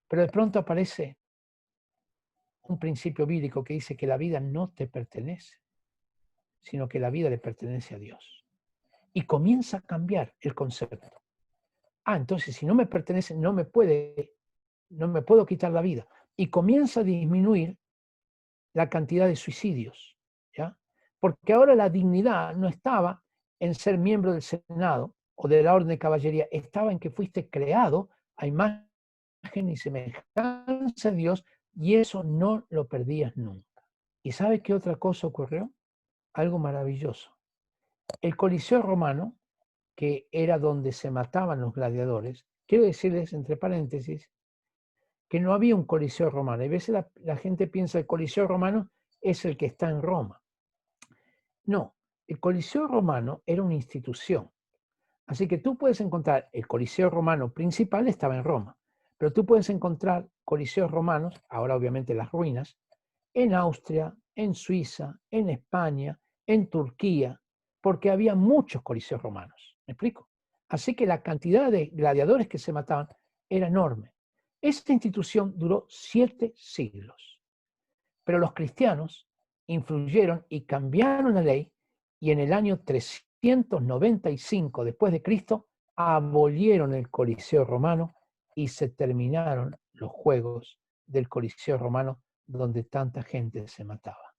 Pero de pronto aparece un principio bíblico que dice que la vida no te pertenece, sino que la vida le pertenece a Dios. Y comienza a cambiar el concepto. Entonces si no me pertenece, no me puedo quitar la vida. Y comienza a disminuir la cantidad de suicidios, ¿ya? Porque ahora la dignidad no estaba en ser miembro del Senado o de la Orden de Caballería, estaba en que fuiste creado a imagen y semejanza de Dios, y eso no lo perdías nunca. ¿Y sabe qué otra cosa ocurrió? Algo maravilloso. El Coliseo romano, que era donde se mataban los gladiadores, quiero decirles entre paréntesis que no había un Coliseo romano. A veces la gente piensa que el Coliseo romano es el que está en Roma. No, el Coliseo romano era una institución. Así que tú puedes encontrar el Coliseo romano principal, estaba en Roma, pero tú puedes encontrar coliseos romanos, ahora obviamente las ruinas, en Austria, en Suiza, en España, en Turquía, porque había muchos coliseos romanos. ¿Me explico? Así que la cantidad de gladiadores que se mataban era enorme. Esta institución duró 7 siglos, pero los cristianos influyeron y cambiaron la ley, y en el año 395 después de Cristo abolieron el Coliseo romano y se terminaron los juegos del Coliseo romano donde tanta gente se mataba.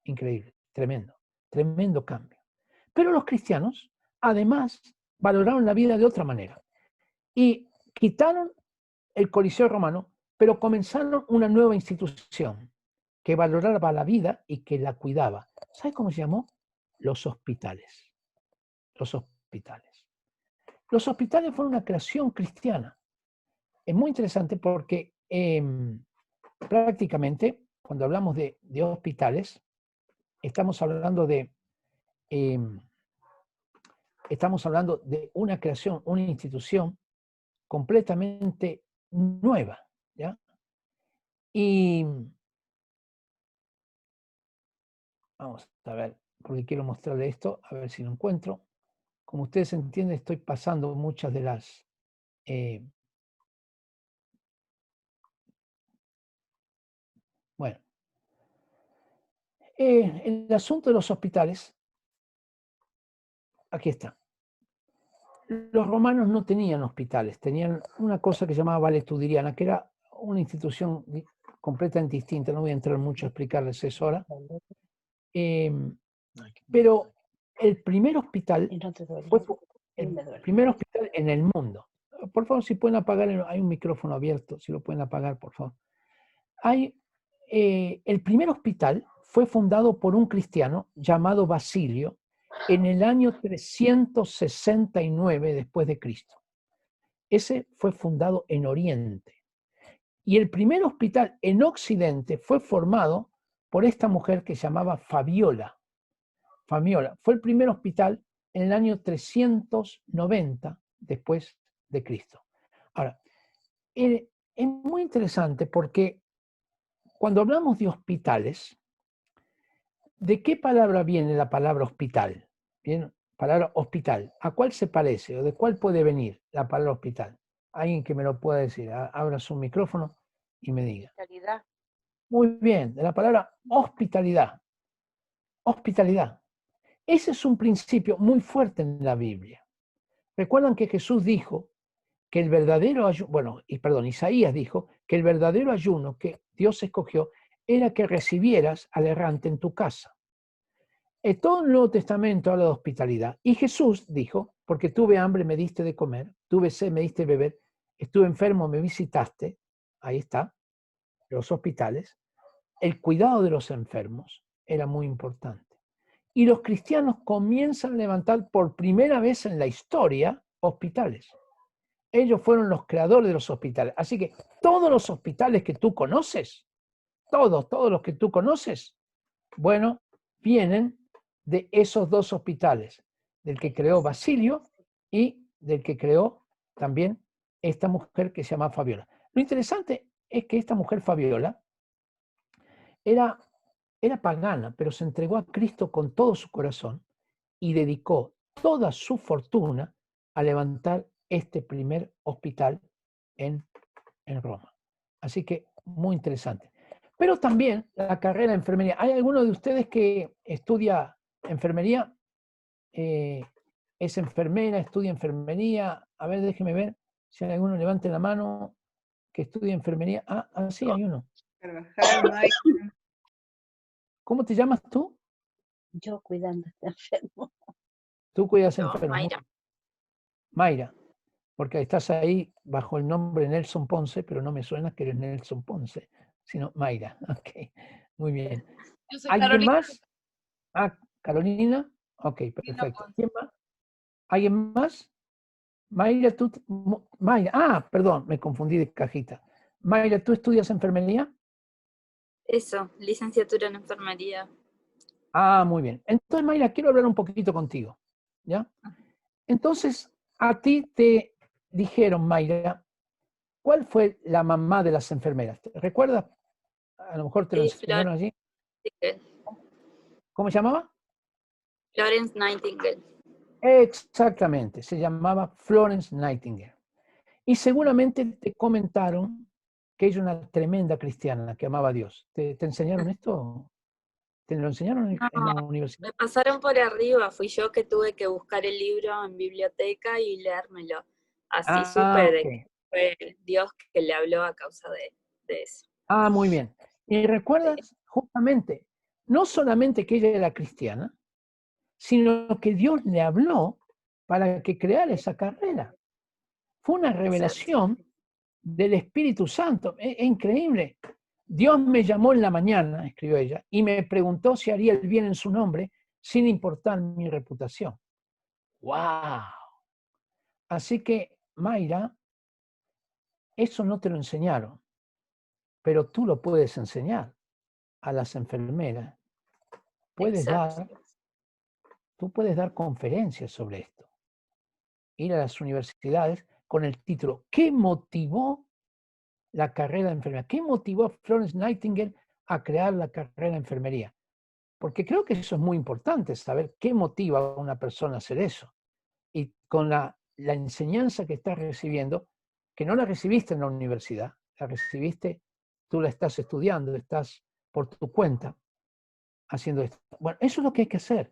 Increíble, tremendo, tremendo cambio. Pero los cristianos, además, valoraron la vida de otra manera y quitaron el Coliseo romano, pero comenzaron una nueva institución que valoraba la vida y que la cuidaba. ¿Sabe cómo se llamó? Los hospitales. Los hospitales. Los hospitales fueron una creación cristiana. Es muy interesante porque prácticamente cuando hablamos de hospitales, estamos hablando de una creación, una institución completamente nueva, ¿ya? Y vamos a ver, porque quiero mostrarle esto, a ver si lo encuentro. Como ustedes entienden, estoy pasando muchas de las El asunto de los hospitales, aquí está. Los romanos no tenían hospitales, tenían una cosa que se llamaba valetudiniana, que era una institución completamente distinta. No voy a entrar mucho a explicarles eso ahora. Pero el primer hospital fue el primer hospital en el mundo. Por favor, si pueden apagar, hay un micrófono abierto, si lo pueden apagar, por favor. El primer hospital fue fundado por un cristiano llamado Basilio en el año 369 después de Cristo. Ese fue fundado en Oriente. Y el primer hospital en Occidente fue formado por esta mujer que se llamaba Fabiola. Fabiola fue el primer hospital en el año 390 después de Cristo. Ahora, es muy interesante porque cuando hablamos de hospitales, ¿de qué palabra viene la palabra hospital? Bien, palabra hospital. ¿A cuál se parece o de cuál puede venir la palabra hospital? Alguien que me lo pueda decir. Abra su micrófono y me diga. Hospitalidad. Muy bien, de la palabra hospitalidad. Hospitalidad. Ese es un principio muy fuerte en la Biblia. Recuerdan que Jesús dijo que el verdadero ayuno, Isaías dijo que el verdadero ayuno que Dios escogió era que recibieras al errante en tu casa. Todo el Nuevo Testamento habla de hospitalidad. Y Jesús dijo, porque tuve hambre, me diste de comer, tuve sed, me diste de beber, estuve enfermo, me visitaste. Ahí está, los hospitales. El cuidado de los enfermos era muy importante. Y los cristianos comienzan a levantar por primera vez en la historia hospitales. Ellos fueron los creadores de los hospitales. Así que todos los hospitales que tú conoces, todos los que tú conoces, bueno, vienen de esos dos hospitales, del que creó Basilio y del que creó también esta mujer que se llama Fabiola. Lo interesante es que esta mujer Fabiola era pagana, pero se entregó a Cristo con todo su corazón y dedicó toda su fortuna a levantar este primer hospital en Roma. Así que muy interesante. Pero también la carrera de enfermería. ¿Hay alguno de ustedes que estudia enfermería? ¿Es enfermera, estudia enfermería? A ver, déjeme ver si hay alguno, levante la mano, que estudia enfermería. Sí, hay uno. Carvajal, Mayra. ¿Cómo te llamas tú? Yo cuidando a este enfermo. Tú cuidas Yo, enfermos. Mayra. Mayra, porque estás ahí bajo el nombre Nelson Ponce, pero no me suena que eres Nelson Ponce, sino Mayra. Ok, muy bien. Yo soy ¿Alguien Carolina. más? Carolina. Ok, perfecto. ¿Quién más? ¿Alguien más? Mayra, Mayra, perdón, me confundí de cajita. Mayra, ¿tú estudias enfermería? Eso, licenciatura en enfermería. Muy bien. Entonces, Mayra, quiero hablar un poquito contigo, ¿ya? Entonces, a ti te dijeron, Mayra, ¿cuál fue la mamá de las enfermeras? ¿Te recuerdas? A lo mejor te lo enseñaron allí. ¿Cómo se llamaba? Florence Nightingale. Exactamente, se llamaba Florence Nightingale. Y seguramente te comentaron que ella era una tremenda cristiana que amaba a Dios. ¿Te enseñaron esto? ¿Te lo enseñaron en la universidad? Me pasaron por arriba, fui yo que tuve que buscar el libro en biblioteca y leérmelo. Así supe de que fue Dios que le habló a causa de eso. Muy bien. Y recuerdas justamente, no solamente que ella era cristiana, sino que Dios le habló para que creara esa carrera. Fue una revelación del Espíritu Santo. Es increíble. Dios me llamó en la mañana, escribió ella, y me preguntó si haría el bien en su nombre, sin importar mi reputación. ¡Wow! Así que, Mayra, eso no te lo enseñaron, pero tú lo puedes enseñar a las enfermeras. Tú puedes dar conferencias sobre esto. Ir a las universidades con el título ¿Qué motivó la carrera de enfermería? ¿Qué motivó a Florence Nightingale a crear la carrera de enfermería? Porque creo que eso es muy importante, saber qué motiva a una persona a hacer eso. Y con la enseñanza que estás recibiendo, que no la recibiste en la universidad, la recibiste, tú la estás estudiando, estás por tu cuenta. haciendo esto. Bueno, eso es lo que hay que hacer.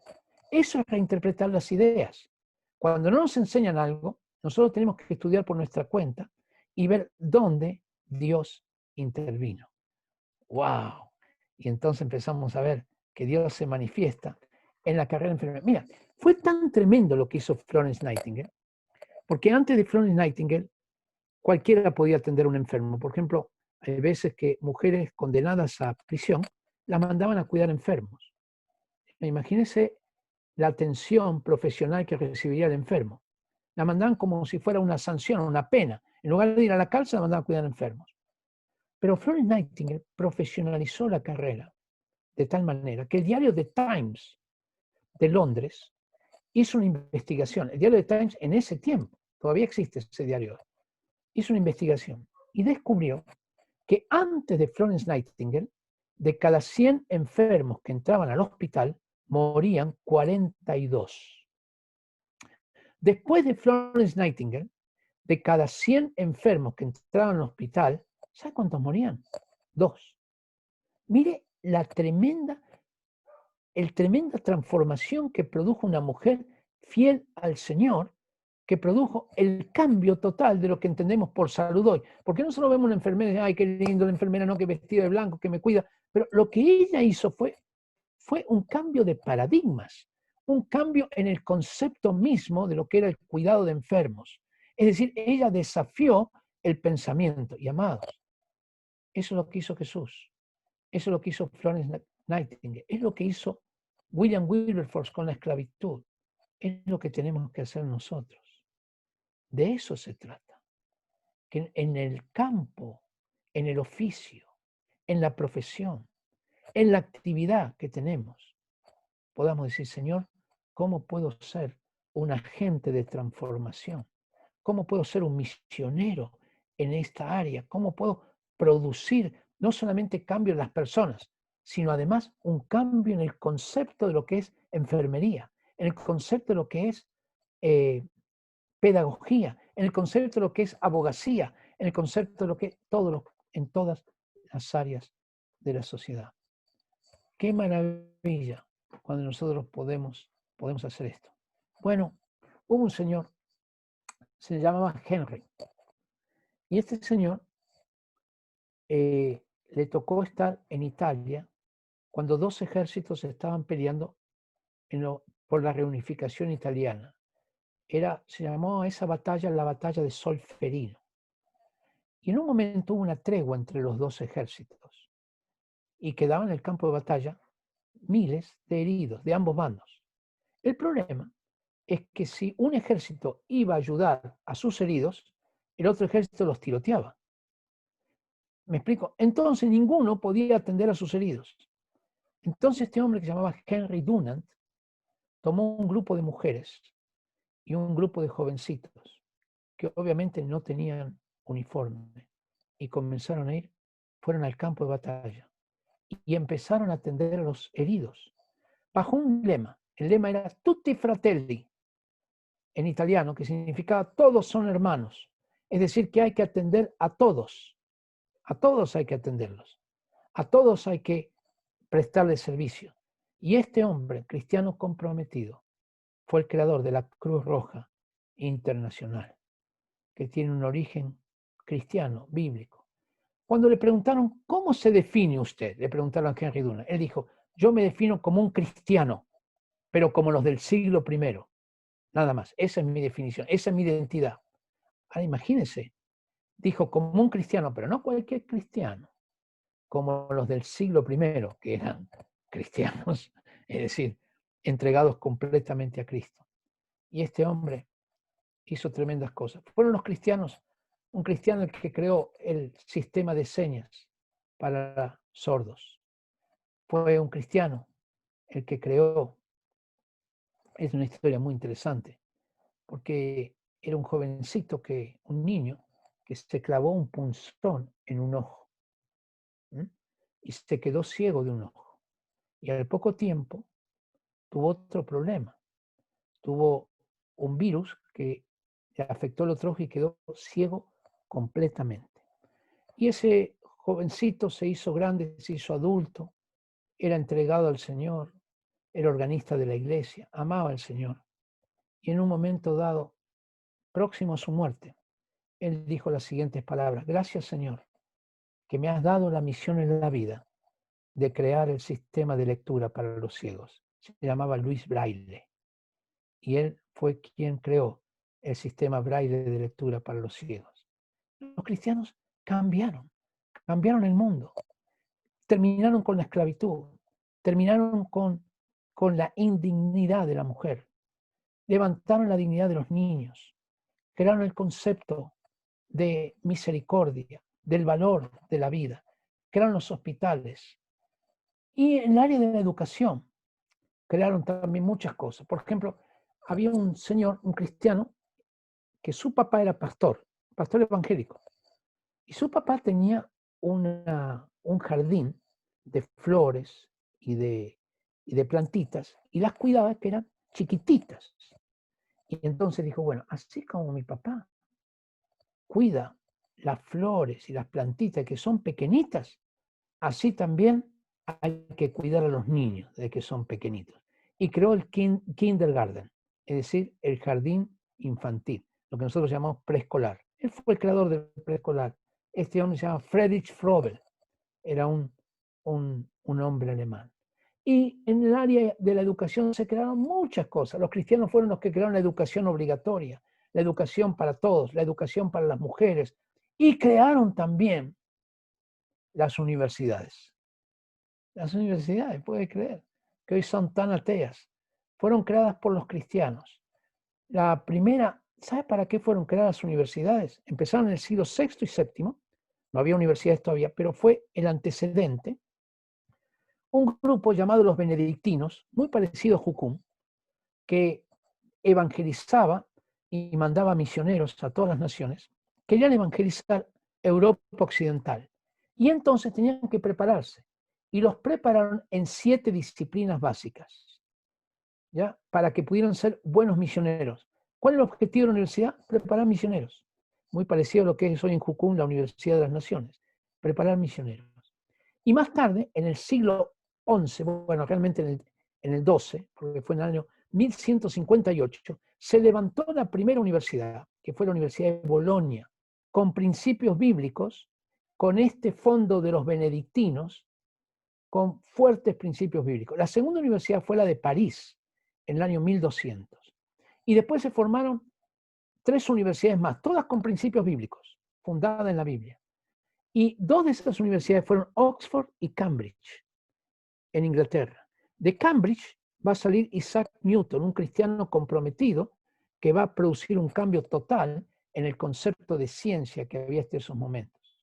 Eso es reinterpretar las ideas. Cuando no nos enseñan algo, nosotros tenemos que estudiar por nuestra cuenta y ver dónde Dios intervino. ¡Wow! Y entonces empezamos a ver que Dios se manifiesta en la carrera de enfermería. Mira, fue tan tremendo lo que hizo Florence Nightingale, porque antes de Florence Nightingale, cualquiera podía atender a un enfermo. Por ejemplo, hay veces que mujeres condenadas a prisión las mandaban a cuidar enfermos. Imagínense la atención profesional que recibiría el enfermo. La mandaban como si fuera una sanción, una pena. En lugar de ir a la cárcel, la mandaban a cuidar enfermos. Pero Florence Nightingale profesionalizó la carrera de tal manera que el diario The Times de Londres hizo una investigación. El diario The Times en ese tiempo, todavía existe ese diario, hizo una investigación y descubrió que antes de Florence Nightingale, de cada 100 enfermos que entraban al hospital, morían 42. Después de Florence Nightingale, de cada 100 enfermos que entraban al hospital, ¿sabe cuántos morían? 2. Mire la tremenda transformación que produjo una mujer fiel al Señor, que produjo el cambio total de lo que entendemos por salud hoy. Porque no solo vemos una enfermera y decimos, ay, qué lindo la enfermera, no, que vestida de blanco, que me cuida, pero lo que ella hizo fue un cambio de paradigmas, un cambio en el concepto mismo de lo que era el cuidado de enfermos. Es decir, ella desafió el pensamiento. Y amados, eso es lo que hizo Jesús. Eso es lo que hizo Florence Nightingale. Es lo que hizo William Wilberforce con la esclavitud. Es lo que tenemos que hacer nosotros. De eso se trata. Que en el campo, en el oficio, en la profesión, en la actividad que tenemos, podamos decir, Señor, ¿cómo puedo ser un agente de transformación? ¿Cómo puedo ser un misionero en esta área? ¿Cómo puedo producir no solamente cambio en las personas, sino además un cambio en el concepto de lo que es enfermería, en el concepto de lo que es pedagogía, en el concepto de lo que es abogacía, en el concepto de lo que es en todas las áreas de la sociedad? Qué maravilla cuando nosotros podemos hacer esto. Bueno, hubo un señor, se llamaba Henry, y este señor le tocó estar en Italia cuando 2 ejércitos estaban peleando por la reunificación italiana. Se llamó a esa batalla la batalla de Solferino. Y en un momento hubo una tregua entre los 2 ejércitos y quedaban en el campo de batalla miles de heridos de ambos bandos. El problema es que si un ejército iba a ayudar a sus heridos, el otro ejército los tiroteaba. ¿Me explico? Entonces ninguno podía atender a sus heridos. Entonces este hombre que se llamaba Henry Dunant tomó un grupo de mujeres y un grupo de jovencitos que obviamente no tenían uniforme y comenzaron a fueron al campo de batalla y empezaron a atender a los heridos bajo un lema. El lema era Tutti Fratelli, en italiano, que significaba todos son hermanos. Es decir, que hay que atender a todos hay que atenderlos, a todos hay que prestarles servicio. Y este hombre, cristiano comprometido, fue el creador de la Cruz Roja Internacional, que tiene un origen cristiano, bíblico. Cuando le preguntaron, ¿cómo se define usted? Le preguntaron a Henry Dunant. Él dijo, yo me defino como un cristiano, pero como los del siglo I. Nada más, esa es mi definición, esa es mi identidad. Ahora imagínense, dijo como un cristiano, pero no cualquier cristiano, como los del siglo I, que eran cristianos, es decir, entregados completamente a Cristo. Y este hombre hizo tremendas cosas. Fueron los cristianos, un cristiano el que creó el sistema de señas para sordos. Fue un cristiano el que creó, es una historia muy interesante, porque era un jovencito, un niño, que se clavó un punzón en un ojo y se quedó ciego de un ojo. Y al poco tiempo tuvo otro problema. Tuvo un virus que le afectó el otro ojo y quedó ciego completamente. Y ese jovencito se hizo grande, se hizo adulto, era entregado al Señor, era organista de la iglesia, amaba al Señor. Y en un momento dado, próximo a su muerte, él dijo las siguientes palabras: gracias, Señor, que me has dado la misión en la vida de crear el sistema de lectura para los ciegos. Se llamaba Luis Braille. Y él fue quien creó el sistema Braille de lectura para los ciegos. Los cristianos cambiaron el mundo. Terminaron con la esclavitud, terminaron con la indignidad de la mujer, levantaron la dignidad de los niños, crearon el concepto de misericordia, del valor de la vida, crearon los hospitales. Y en el área de la educación crearon también muchas cosas. Por ejemplo, había un señor, un cristiano, que su papá era pastor evangélico, y su papá tenía un jardín de flores y de plantitas, y las cuidaba, que eran chiquititas. Y entonces dijo, bueno, así como mi papá cuida las flores y las plantitas que son pequeñitas, así también hay que cuidar a los niños de que son pequeñitos. Y creó el kindergarten, es decir, el jardín infantil, lo que nosotros llamamos preescolar. Él fue el creador del preescolar. Este hombre se llama Friedrich Frobel, era un hombre alemán. Y en el área de la educación se crearon muchas cosas. Los cristianos fueron los que crearon la educación obligatoria, la educación para todos, la educación para las mujeres, y crearon también las universidades. Las universidades, puede creer, que hoy son tan ateas, fueron creadas por los cristianos. La primera, ¿sabe para qué fueron creadas las universidades? Empezaron en el siglo VI y VII, no había universidades todavía, pero fue el antecedente. Un grupo llamado los benedictinos, muy parecido a Jucum, que evangelizaba y mandaba misioneros a todas las naciones, querían evangelizar Europa Occidental. Y entonces tenían que prepararse. Y los prepararon en 7 disciplinas básicas, ¿ya? Para que pudieran ser buenos misioneros. ¿Cuál es el objetivo de la universidad? Preparar misioneros. Muy parecido a lo que es hoy en Jucum la Universidad de las Naciones. Preparar misioneros. Y más tarde, en el siglo XI, bueno, realmente en el XII, porque fue en el año 1158, se levantó la primera universidad, que fue la Universidad de Bolonia, con principios bíblicos, con este fondo de los benedictinos, con fuertes principios bíblicos. La segunda universidad fue la de París, en el año 1200. Y después se formaron 3 universidades más, todas con principios bíblicos, fundadas en la Biblia. Y 2 de esas universidades fueron Oxford y Cambridge, en Inglaterra. De Cambridge va a salir Isaac Newton, un cristiano comprometido que va a producir un cambio total en el concepto de ciencia que había hasta esos momentos.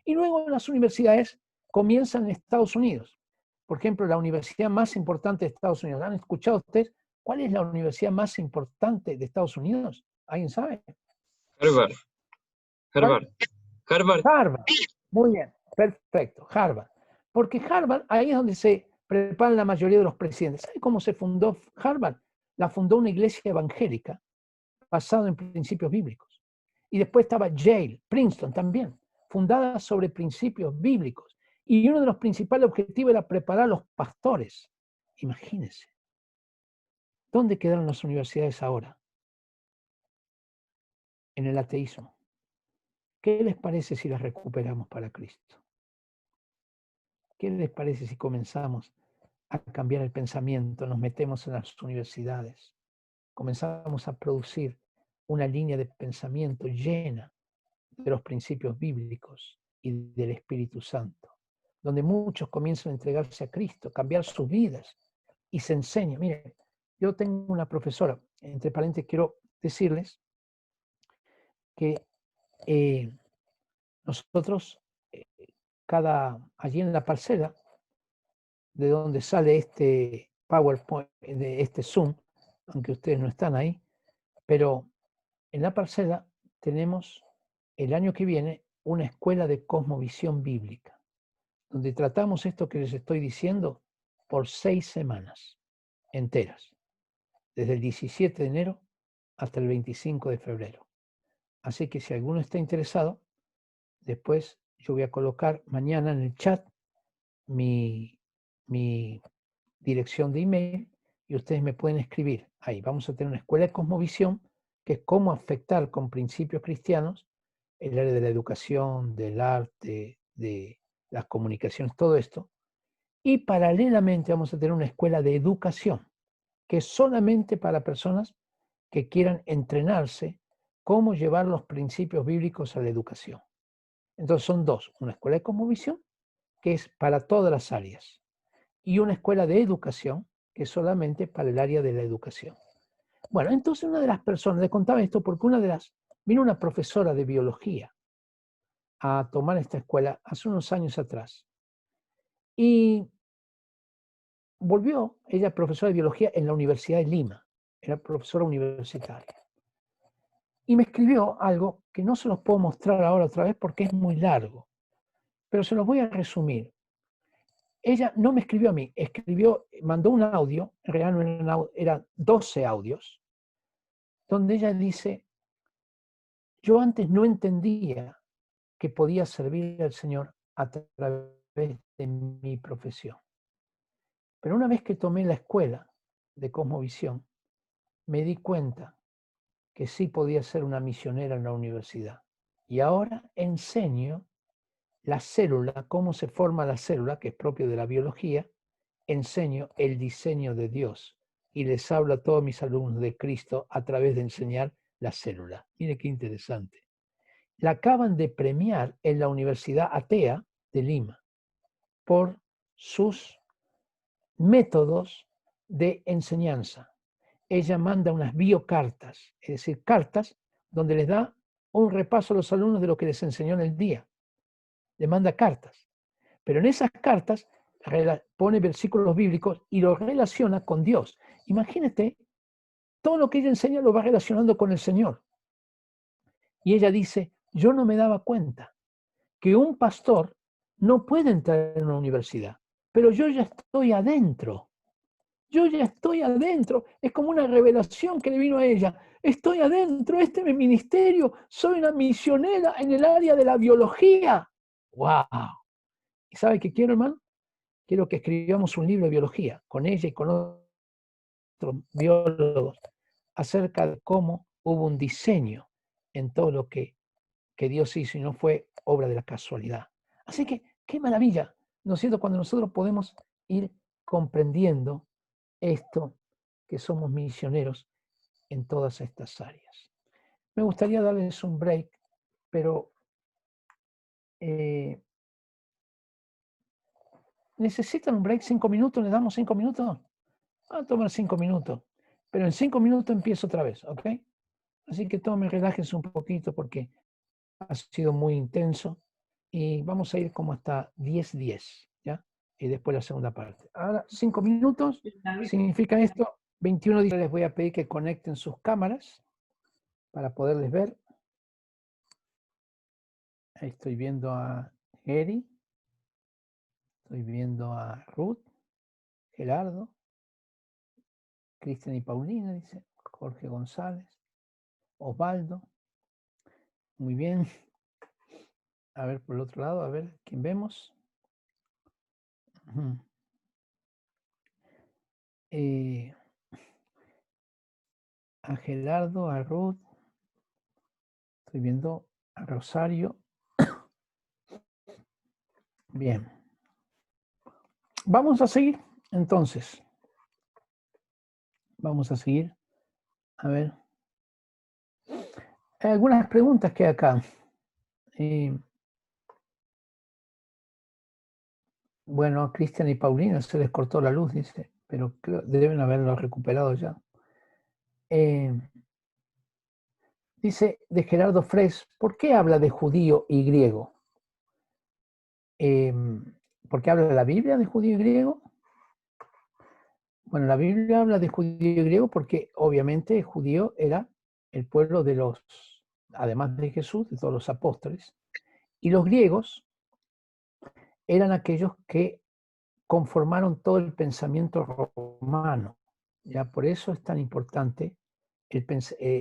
Y luego las universidades comienzan en Estados Unidos. Por ejemplo, la universidad más importante de Estados Unidos. ¿Han escuchado ustedes cuál es la universidad más importante de Estados Unidos? ¿Alguien sabe? Harvard. Harvard. Harvard. Harvard. Muy bien, perfecto, Harvard. Porque Harvard, ahí es donde se preparan la mayoría de los presidentes. ¿Sabe cómo se fundó Harvard? La fundó una iglesia evangélica basada en principios bíblicos. Y después estaba Yale, Princeton también, fundada sobre principios bíblicos. Y uno de los principales objetivos era preparar a los pastores. Imagínense. ¿Dónde quedaron las universidades ahora? En el ateísmo. ¿Qué les parece si las recuperamos para Cristo? ¿Qué les parece si comenzamos a cambiar el pensamiento, nos metemos en las universidades, comenzamos a producir una línea de pensamiento llena de los principios bíblicos y del Espíritu Santo, donde muchos comienzan a entregarse a Cristo, cambiar sus vidas y se enseña? Miren, yo tengo una profesora, entre paréntesis quiero decirles que nosotros, allí en la parcela, de donde sale este PowerPoint, de este Zoom, aunque ustedes no están ahí, pero en la parcela tenemos el año que viene una escuela de cosmovisión bíblica, donde tratamos esto que les estoy diciendo por 6 semanas enteras, desde el 17 de enero hasta el 25 de febrero. Así que si alguno está interesado, después yo voy a colocar mañana en el chat mi mi dirección de email y ustedes me pueden escribir ahí. Vamos a tener una escuela de cosmovisión, que es cómo afectar con principios cristianos el área de la educación, del arte, de las comunicaciones, todo esto. Y paralelamente vamos a tener una escuela de educación, que es solamente para personas que quieran entrenarse cómo llevar los principios bíblicos a la educación. Entonces son dos, una escuela de cosmovisión, que es para todas las áreas, y una escuela de educación, que es solamente para el área de la educación. Bueno, entonces una de las personas, le contaba esto porque vino una profesora de biología a tomar esta escuela hace unos años atrás. Y volvió, ella profesora de biología en la Universidad de Lima, era profesora universitaria. Y me escribió algo que no se los puedo mostrar ahora otra vez porque es muy largo, pero se los voy a resumir. Ella no me escribió a mí, mandó un audio, en realidad no eran 12 audios, donde ella dice: yo antes no entendía que podía servir al Señor a través de mi profesión. Pero una vez que tomé la escuela de Cosmovisión, me di cuenta que sí podía ser una misionera en la universidad. Y ahora enseño la célula, cómo se forma la célula, que es propio de la biología, enseño el diseño de Dios y les hablo a todos mis alumnos de Cristo a través de enseñar la célula. Mire qué interesante. La acaban de premiar en la Universidad Atea de Lima por sus métodos de enseñanza. Ella manda unas biocartas, es decir, cartas donde les da un repaso a los alumnos de lo que les enseñó en el día. Le manda cartas. Pero en esas cartas pone versículos bíblicos y los relaciona con Dios. Imagínate, todo lo que ella enseña lo va relacionando con el Señor. Y ella dice: yo no me daba cuenta que un pastor no puede entrar en una universidad, pero yo ya estoy adentro. Yo ya estoy adentro. Es como una revelación que le vino a ella. Estoy adentro, este es mi ministerio. Soy una misionera en el área de la biología. ¡Wow! ¿Y sabe qué quiero, hermano? Quiero que escribamos un libro de biología con ella y con otros biólogos acerca de cómo hubo un diseño en todo lo que Dios hizo y no fue obra de la casualidad. Así que, qué maravilla, ¿no es cierto? Cuando nosotros podemos ir comprendiendo esto, que somos misioneros en todas estas áreas. Me gustaría darles un break, pero ¿necesitan un break? 5 minutos, ¿le damos 5 minutos? Vamos a tomar 5 minutos, pero en 5 minutos empiezo otra vez, ¿ok? Así que tomen, relájense un poquito porque ha sido muy intenso y vamos a ir como hasta 10:10, ¿ya? Y después la segunda parte. Ahora, 5 minutos, significa esto, 21 días. Les voy a pedir que conecten sus cámaras para poderles ver. Ahí estoy viendo a Eri, estoy viendo a Ruth, Gerardo, Cristian y Paulina, dice Jorge González, Osvaldo. Muy bien. A ver, por el otro lado, a ver, ¿quién vemos? A Gerardo, a Ruth, estoy viendo a Rosario. Bien. Vamos a seguir, entonces. Vamos a seguir. A ver. Hay algunas preguntas que hay acá. Bueno, a Cristian y Paulina se les cortó la luz, dice, pero deben haberlo recuperado ya. Dice de Gerardo Fres, ¿por qué habla de judío y griego? ¿Por qué habla de la Biblia de judío y griego? Bueno, la Biblia habla de judío y griego porque obviamente el judío era el pueblo de los, además de Jesús, de todos los apóstoles, y los griegos eran aquellos que conformaron todo el pensamiento romano. Ya por eso es tan importante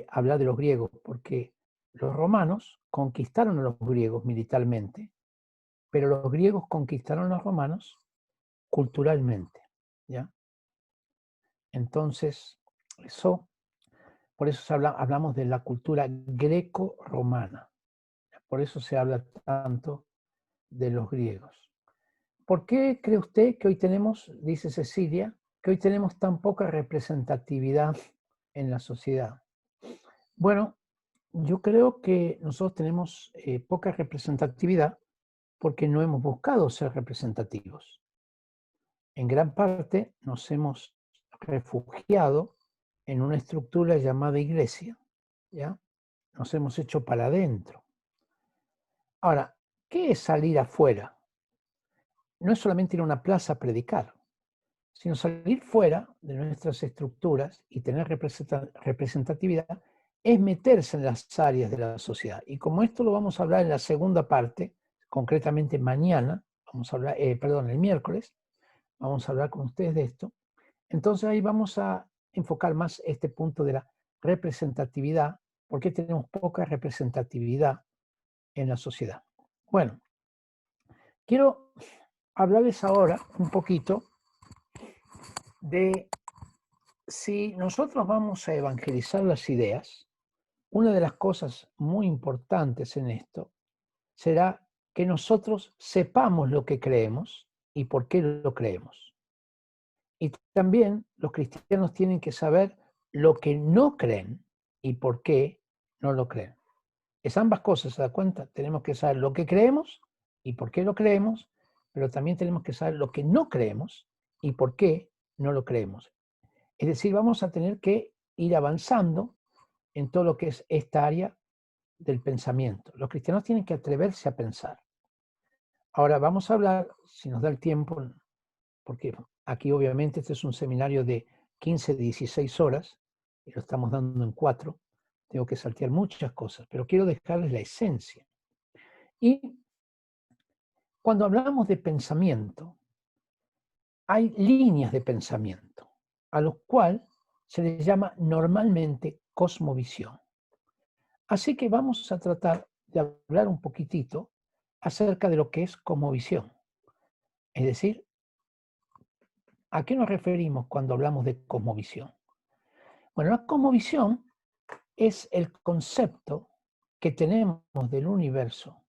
hablar de los griegos, porque los romanos conquistaron a los griegos militarmente, pero los griegos conquistaron a los romanos culturalmente, ¿ya? Entonces, por eso hablamos de la cultura greco-romana. Por eso se habla tanto de los griegos. ¿Por qué cree usted que hoy tenemos, dice Cecilia, que hoy tenemos tan poca representatividad en la sociedad? Bueno, yo creo que nosotros tenemos poca representatividad porque no hemos buscado ser representativos. En gran parte nos hemos refugiado en una estructura llamada iglesia, ¿ya? Nos hemos hecho para adentro. Ahora, ¿qué es salir afuera? No es solamente ir a una plaza a predicar, sino salir fuera de nuestras estructuras y tener representatividad es meterse en las áreas de la sociedad. Y como esto lo vamos a hablar en la segunda parte, concretamente mañana, vamos a hablar, el miércoles, vamos a hablar con ustedes de esto. Entonces ahí vamos a enfocar más este punto de la representatividad, porque tenemos poca representatividad en la sociedad. Bueno, quiero hablarles ahora un poquito de si nosotros vamos a evangelizar las ideas. Una de las cosas muy importantes en esto será que nosotros sepamos lo que creemos y por qué lo creemos. Y también los cristianos tienen que saber lo que no creen y por qué no lo creen. Es ambas cosas, ¿se da cuenta? Tenemos que saber lo que creemos y por qué lo creemos, pero también tenemos que saber lo que no creemos y por qué no lo creemos. Es decir, vamos a tener que ir avanzando en todo lo que es esta área del pensamiento. Los cristianos tienen que atreverse a pensar. Ahora vamos a hablar, si nos da el tiempo, porque aquí obviamente este es un seminario de 15, 16 horas, y lo estamos dando en 4, tengo que saltear muchas cosas, pero quiero dejarles la esencia. Y cuando hablamos de pensamiento, hay líneas de pensamiento, a los cuales se les llama normalmente cosmovisión. Así que vamos a tratar de hablar un poquitito acerca de lo que es cosmovisión. Es decir, ¿a qué nos referimos cuando hablamos de cosmovisión? Bueno, la cosmovisión es el concepto que tenemos del universo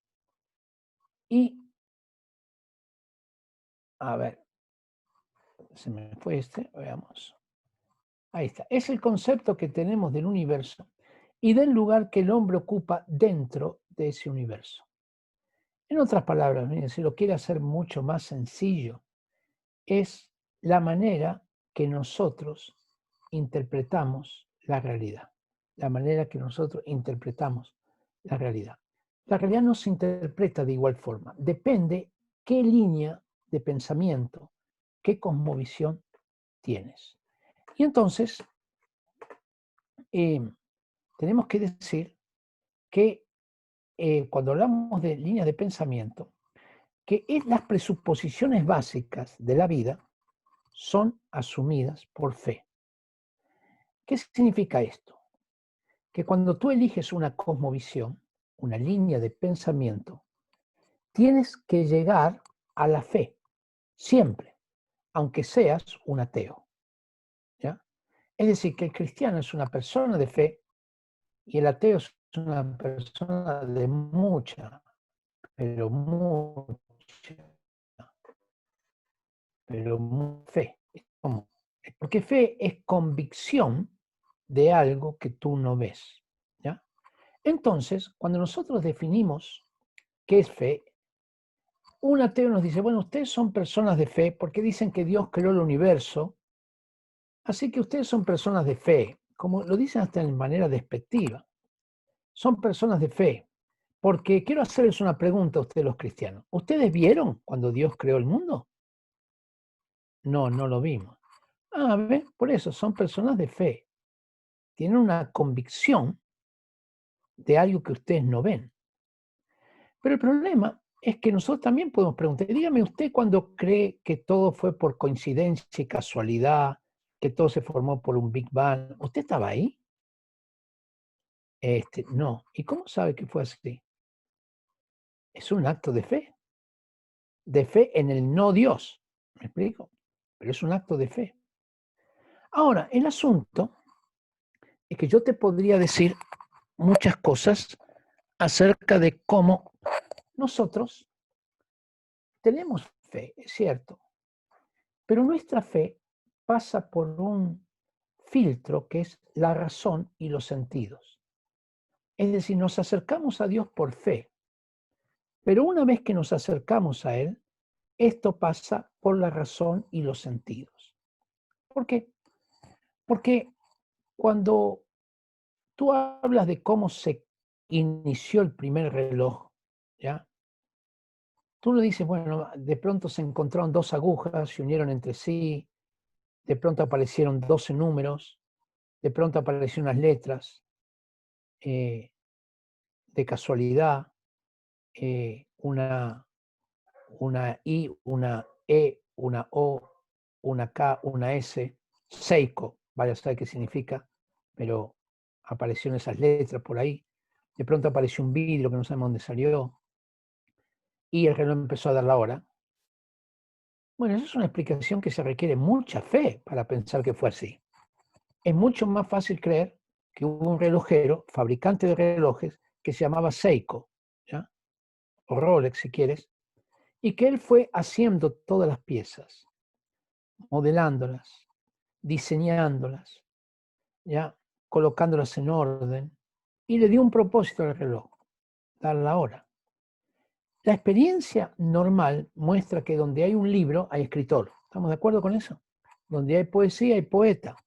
y, a ver, se me fue veamos. Ahí está. Es el concepto que tenemos del universo y del lugar que el hombre ocupa dentro de ese universo. En otras palabras, miren, si lo quiere hacer mucho más sencillo, es la manera que nosotros interpretamos la realidad. La manera que nosotros interpretamos la realidad. La realidad no se interpreta de igual forma. Depende qué línea de pensamiento, qué cosmovisión tienes. Y entonces, tenemos que decir que cuando hablamos de líneas de pensamiento, que las presuposiciones básicas de la vida son asumidas por fe. ¿Qué significa esto? Que cuando tú eliges una cosmovisión, una línea de pensamiento, tienes que llegar a la fe, siempre, aunque seas un ateo. ¿Ya? Es decir, que el cristiano es una persona de fe y el ateo es una persona de mucha, pero mucha fe. ¿Cómo? Porque fe es convicción de algo que tú no ves. ¿Ya? Entonces, cuando nosotros definimos qué es fe, un ateo nos dice, bueno, ustedes son personas de fe porque dicen que Dios creó el universo, así que ustedes son personas de fe, como lo dicen hasta en manera despectiva. Son personas de fe, porque quiero hacerles una pregunta a ustedes los cristianos. ¿Ustedes vieron cuando Dios creó el mundo? No, no lo vimos. Ah, ¿ven? Por eso son personas de fe. Tienen una convicción de algo que ustedes no ven. Pero el problema es que nosotros también podemos preguntar, dígame usted cuando cree que todo fue por coincidencia y casualidad, que todo se formó por un Big Bang, ¿usted estaba ahí? No. ¿Y cómo sabe que fue así? Es un acto de fe en el no Dios. ¿Me explico? Pero es un acto de fe. Ahora, el asunto es que yo te podría decir muchas cosas acerca de cómo nosotros tenemos fe, es cierto, pero nuestra fe pasa por un filtro que es la razón y los sentidos. Es decir, nos acercamos a Dios por fe, pero una vez que nos acercamos a Él, esto pasa por la razón y los sentidos. ¿Por qué? Porque cuando tú hablas de cómo se inició el primer reloj, ¿ya? Tú le dices, bueno, de pronto se encontraron dos agujas, se unieron entre sí, de pronto aparecieron 12 números, de pronto aparecieron unas letras, de casualidad, una I, una E, una O, una K, una S, Seiko, vaya a saber qué significa, pero aparecieron esas letras por ahí. De pronto apareció un vidrio que no sabemos dónde salió, y el reloj empezó a dar la hora. Bueno, esa es una explicación que se requiere mucha fe para pensar que fue así. Es mucho más fácil creer que hubo un relojero, fabricante de relojes, que se llamaba Seiko, ¿ya? O Rolex si quieres, y que él fue haciendo todas las piezas, modelándolas, diseñándolas, ¿ya? Colocándolas en orden, y le dio un propósito al reloj, dar la hora. La experiencia normal muestra que donde hay un libro hay escritor. ¿Estamos de acuerdo con eso? Donde hay poesía hay poeta.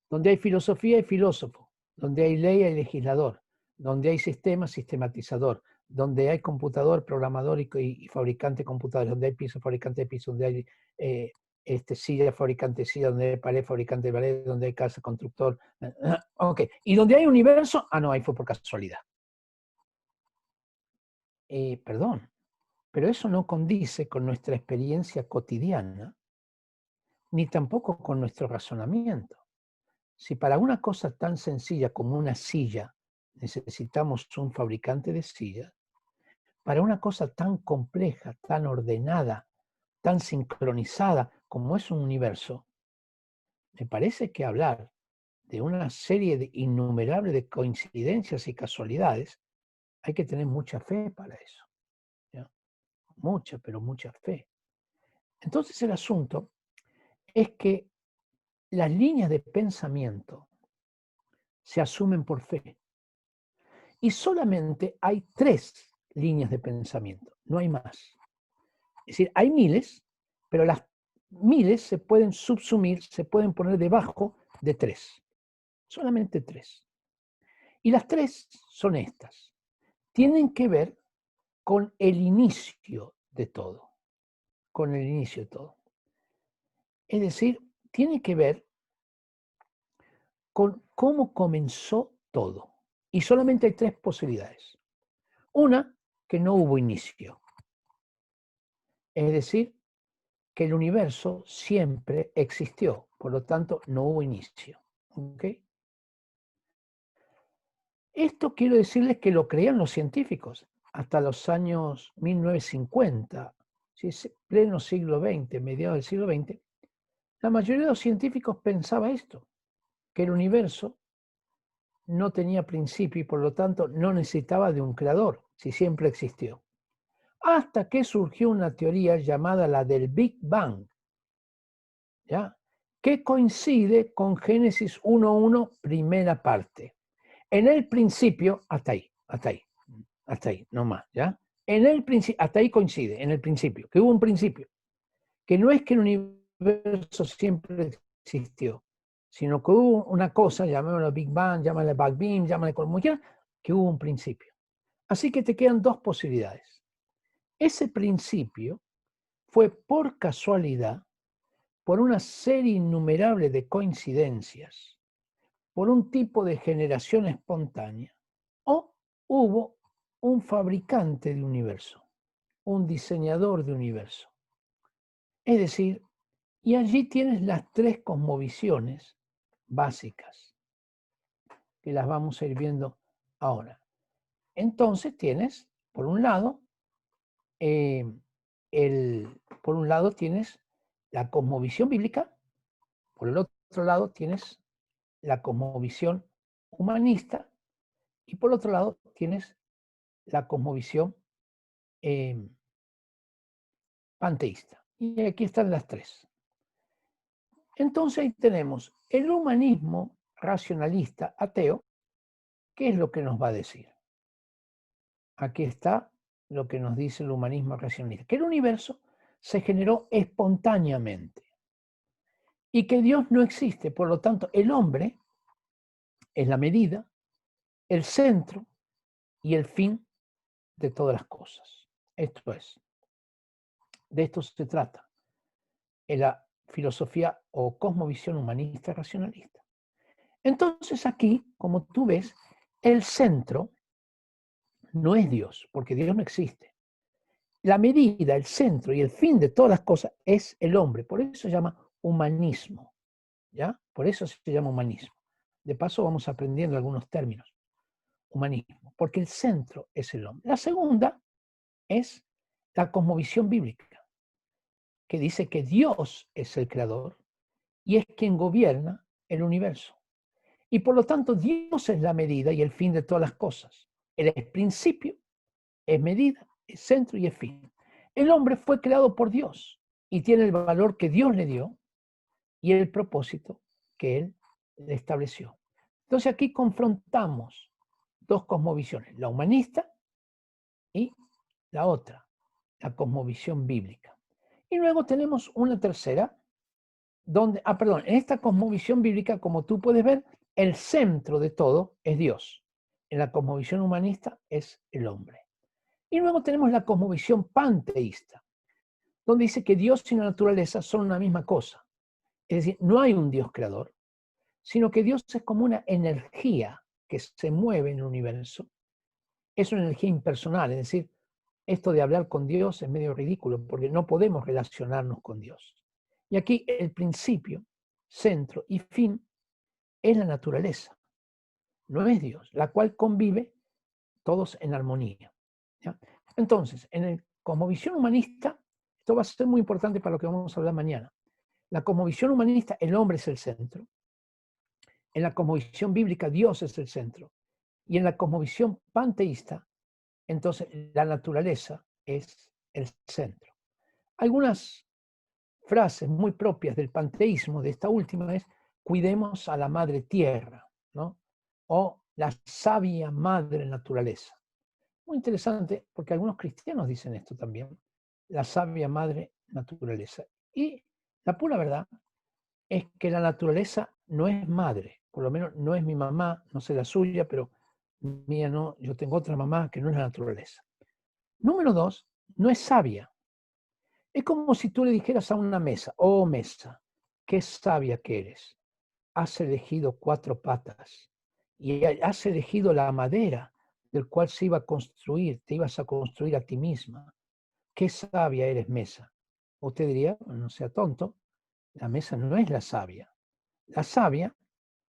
Donde hay filosofía hay filósofo. Donde hay ley hay legislador. Donde hay sistema, sistematizador. Donde hay computador, programador y fabricante de computadores. Donde hay piso, fabricante de piso. Donde hay silla, fabricante de silla. Donde hay pared, fabricante de pared. Donde hay casa, constructor. Ok. Y donde hay universo, no, ahí fue por casualidad. Perdón, pero eso no condice con nuestra experiencia cotidiana, ni tampoco con nuestro razonamiento. Si para una cosa tan sencilla como una silla necesitamos un fabricante de sillas, para una cosa tan compleja, tan ordenada, tan sincronizada como es un universo, me parece que hablar de una serie de innumerables de coincidencias y casualidades, hay que tener mucha fe para eso. ¿Ya? Mucha, pero mucha fe. Entonces el asunto es que las líneas de pensamiento se asumen por fe. Y solamente hay 3 líneas de pensamiento, no hay más. Es decir, hay miles, pero las miles se pueden subsumir, se pueden poner debajo de 3. Solamente 3. Y las 3 son estas. Tienen que ver con el inicio de todo. Con el inicio de todo. Es decir, tiene que ver con cómo comenzó todo. Y solamente hay 3 posibilidades. Una, que no hubo inicio. Es decir, que el universo siempre existió, por lo tanto no hubo inicio. ¿Okay? Esto quiero decirles que lo creían los científicos hasta los años 1950, pleno siglo XX, mediados del siglo XX. La mayoría de los científicos pensaba esto, que el universo no tenía principio y por lo tanto no necesitaba de un creador, si siempre existió. Hasta que surgió una teoría llamada la del Big Bang, ¿ya? Que coincide con Génesis 1.1, primera parte. En el principio, hasta ahí, no más, ¿ya? En el principio, hasta ahí coincide, en el principio, que hubo un principio, que no es que el universo siempre existió, sino que hubo una cosa, llamémoslo Big Bang, llámale Big Beam, llámale como quieras, que hubo un principio. Así que te quedan 2 posibilidades. Ese principio fue por casualidad, por una serie innumerable de coincidencias, por un tipo de generación espontánea, o hubo un fabricante de universo, un diseñador de universo. Es decir, y allí tienes las 3 cosmovisiones básicas, que las vamos a ir viendo ahora. Entonces tienes, por un lado, tienes la cosmovisión bíblica, por el otro lado tienes la cosmovisión humanista y por otro lado tienes la cosmovisión panteísta. Y aquí están las tres. Entonces ahí tenemos el humanismo racionalista ateo. ¿Qué es lo que nos va a decir? Aquí está lo que nos dice el humanismo racionalista, que el universo se generó espontáneamente y que Dios no existe, por lo tanto el hombre es la medida, el centro y el fin de todas las cosas. Esto es, de esto se trata en la filosofía o cosmovisión humanista racionalista. Entonces aquí, como tú ves, el centro no es Dios, porque Dios no existe. La medida, el centro y el fin de todas las cosas es el hombre. Por eso se llama humanismo. ¿Ya? Por eso se llama humanismo. De paso vamos aprendiendo algunos términos. Humanismo, porque el centro es el hombre. La segunda es la cosmovisión bíblica, que dice que Dios es el creador y es quien gobierna el universo. Y por lo tanto Dios es la medida y el fin de todas las cosas. Él es principio, es medida, es centro y es fin. El hombre fue creado por Dios y tiene el valor que Dios le dio y el propósito que Él le estableció. Entonces aquí confrontamos dos cosmovisiones, la humanista y la otra, la cosmovisión bíblica. Y luego tenemos una tercera, donde, en esta cosmovisión bíblica, como tú puedes ver, el centro de todo es Dios. En la cosmovisión humanista es el hombre. Y luego tenemos la cosmovisión panteísta, donde dice que Dios y la naturaleza son una misma cosa. Es decir, no hay un Dios creador, sino que Dios es como una energía que se mueve en el universo. Es una energía impersonal, es decir, esto de hablar con Dios es medio ridículo porque no podemos relacionarnos con Dios. Y aquí el principio, centro y fin es la naturaleza, no es Dios, la cual convive todos en armonía. ¿Ya? Entonces, en el cosmovisión humanista, esto va a ser muy importante para lo que vamos a hablar mañana. La cosmovisión humanista, el hombre es el centro. En la cosmovisión bíblica, Dios es el centro. Y en la cosmovisión panteísta, entonces la naturaleza es el centro. Algunas frases muy propias del panteísmo, de esta última, es cuidemos a la madre tierra, ¿no? O la sabia madre naturaleza. Muy interesante, porque algunos cristianos dicen esto también, la sabia madre naturaleza. Y la pura verdad es que la naturaleza no es madre, por lo menos no es mi mamá, no sé la suya, pero mía no, yo tengo otra mamá que no es la naturaleza. Número dos, no es sabia. Es como si tú le dijeras a una mesa, oh mesa, qué sabia que eres. Has elegido 4 patas y has elegido la madera del cual se iba a construir, te ibas a construir a ti misma. Qué sabia eres, mesa. Usted diría, no sea tonto, la mesa no es la sabia. La sabia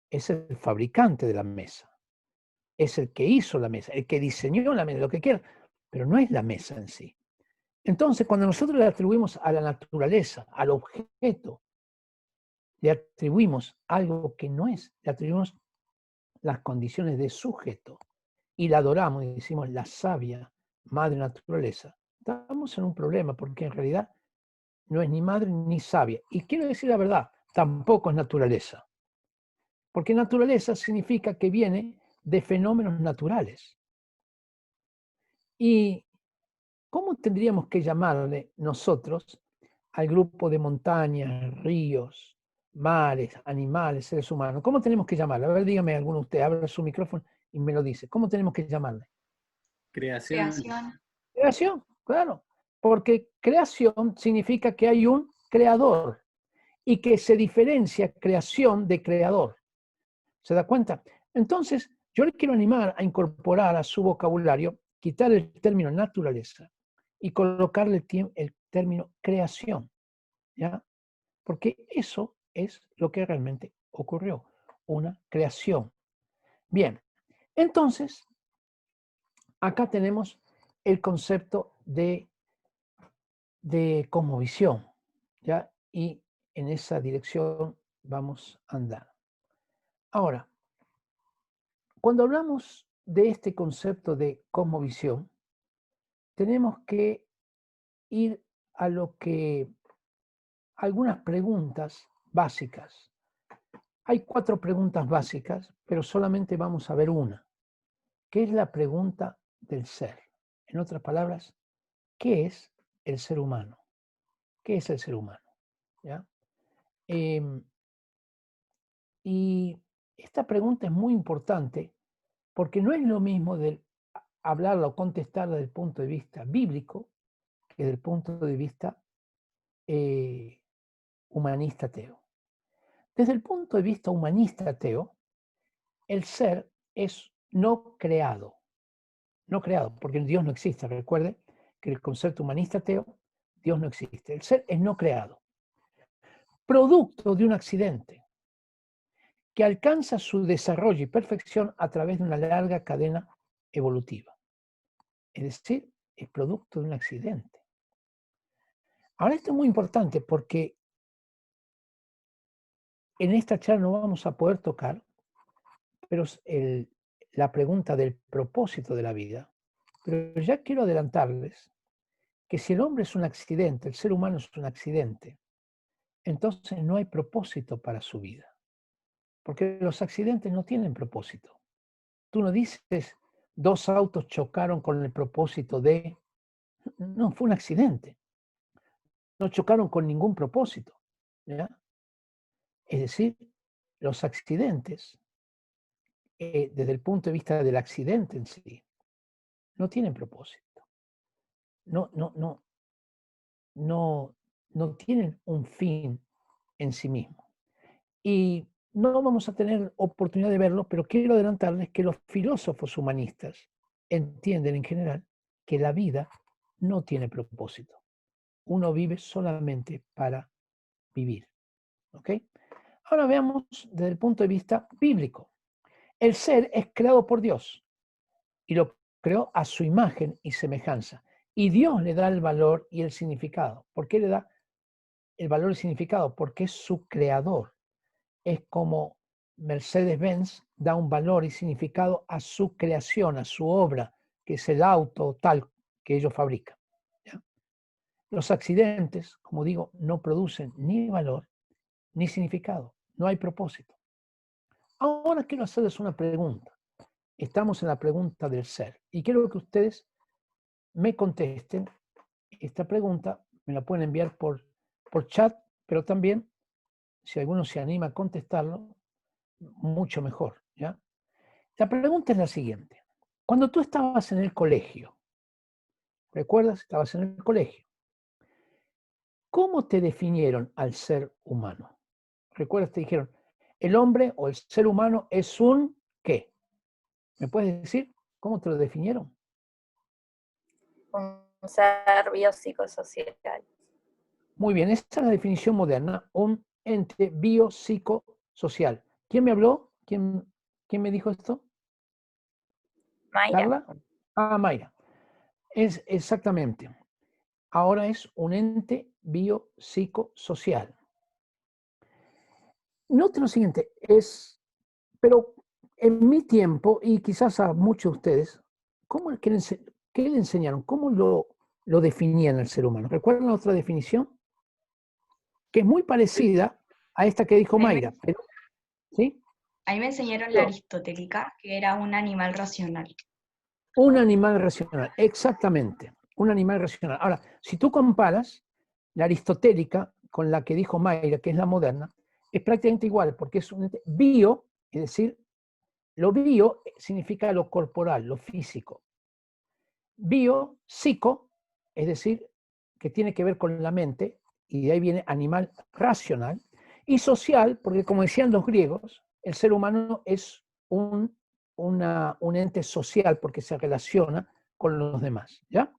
es el fabricante de la mesa. Es el que hizo la mesa, el que diseñó la mesa, lo que quiera, pero no es la mesa en sí. Entonces, cuando nosotros le atribuimos a la naturaleza, al objeto, le atribuimos algo que no es, le atribuimos las condiciones de sujeto y la adoramos y decimos la sabia madre naturaleza, estamos en un problema porque en realidad no es ni madre ni sabia. Y quiero decir la verdad, tampoco es naturaleza. Porque naturaleza significa que viene de fenómenos naturales. ¿Y cómo tendríamos que llamarle nosotros al grupo de montañas, ríos, mares, animales, seres humanos? ¿Cómo tenemos que llamarle? A ver, dígame alguno de ustedes, abre su micrófono y me lo dice. ¿Cómo tenemos que llamarle? Creación. Creación, claro. Porque creación significa que hay un creador y que se diferencia creación de creador. ¿Se da cuenta? Entonces, yo le quiero animar a incorporar a su vocabulario, quitar el término naturaleza y colocarle el término creación, ¿ya? Porque eso es lo que realmente ocurrió, una creación. Bien, entonces, acá tenemos el concepto de cosmovisión, ¿ya? y en esa dirección vamos a andar. Ahora, cuando hablamos de este concepto de cosmovisión, tenemos que ir a algunas preguntas básicas. Hay 4 preguntas básicas, pero solamente vamos a ver una, que es la pregunta del ser. En otras palabras, ¿qué es el ser humano? ¿Qué es el ser humano? ¿Ya? Y esta pregunta es muy importante porque no es lo mismo hablarla o contestarla desde el punto de vista bíblico que desde el punto de vista humanista ateo. Desde el punto de vista humanista ateo, el ser es no creado. No creado, porque Dios no existe. Recuerde que el concepto humanista ateo, Dios no existe. El ser es no creado. Producto de un accidente que alcanza su desarrollo y perfección a través de una larga cadena evolutiva. Es decir, es producto de un accidente. Ahora esto es muy importante porque en esta charla no vamos a poder tocar, pero la pregunta del propósito de la vida. Pero ya quiero adelantarles que si el hombre es un accidente, el ser humano es un accidente, entonces no hay propósito para su vida. Porque los accidentes no tienen propósito. Tú no dices, 2 autos chocaron con el propósito de... No, fue un accidente. No chocaron con ningún propósito. ¿Ya? Es decir, los accidentes, desde el punto de vista del accidente en sí, no tienen propósito. No tienen un fin en sí mismo. Y no vamos a tener oportunidad de verlo, pero quiero adelantarles que los filósofos humanistas entienden en general que la vida no tiene propósito. Uno vive solamente para vivir. ¿Ok? Ahora veamos desde el punto de vista bíblico. El ser es creado por Dios y lo creó a su imagen y semejanza. Y Dios le da el valor y el significado. ¿Por qué le da el valor y el significado? Porque es su creador. Es como Mercedes-Benz da un valor y significado a su creación, a su obra, que es el auto tal que ellos fabrican. ¿Ya? Los accidentes, como digo, no producen ni valor ni significado. No hay propósito. Ahora quiero hacerles una pregunta. Estamos en la pregunta del ser. Y quiero que ustedes me contesten esta pregunta. Me la pueden enviar por chat, pero también, si alguno se anima a contestarlo, mucho mejor. ¿Ya? La pregunta es la siguiente. Cuando tú estabas en el colegio, ¿recuerdas? Estabas en el colegio. ¿Cómo te definieron al ser humano? ¿Recuerdas? Te dijeron, el hombre o el ser humano es un ¿qué? ¿Me puedes decir cómo te lo definieron? Un ser biopsicosocial. Muy bien, esta es la definición moderna, un ente biopsicosocial. ¿Quién me habló? ¿Quién me dijo esto? Mayra. ¿Carla? Ah, Mayra. Es exactamente. Ahora es un ente biopsicosocial. Note lo siguiente, pero en mi tiempo, y quizás a muchos de ustedes, ¿qué le enseñaron? ¿Cómo lo definían al ser humano? ¿Recuerdan la otra definición? Que es muy parecida a esta que dijo Mayra. ¿Sí? Ahí me enseñaron la aristotélica, que era un animal racional. Un animal racional, exactamente. Un animal racional. Ahora, si tú comparas la aristotélica con la que dijo Mayra, que es la moderna, es prácticamente igual, porque es un bio, es decir, lo bio significa lo corporal, lo físico. Bio, psico, es decir, que tiene que ver con la mente, y de ahí viene animal racional, y social, porque como decían los griegos, el ser humano es un ente social porque se relaciona con los demás. ¿Ya?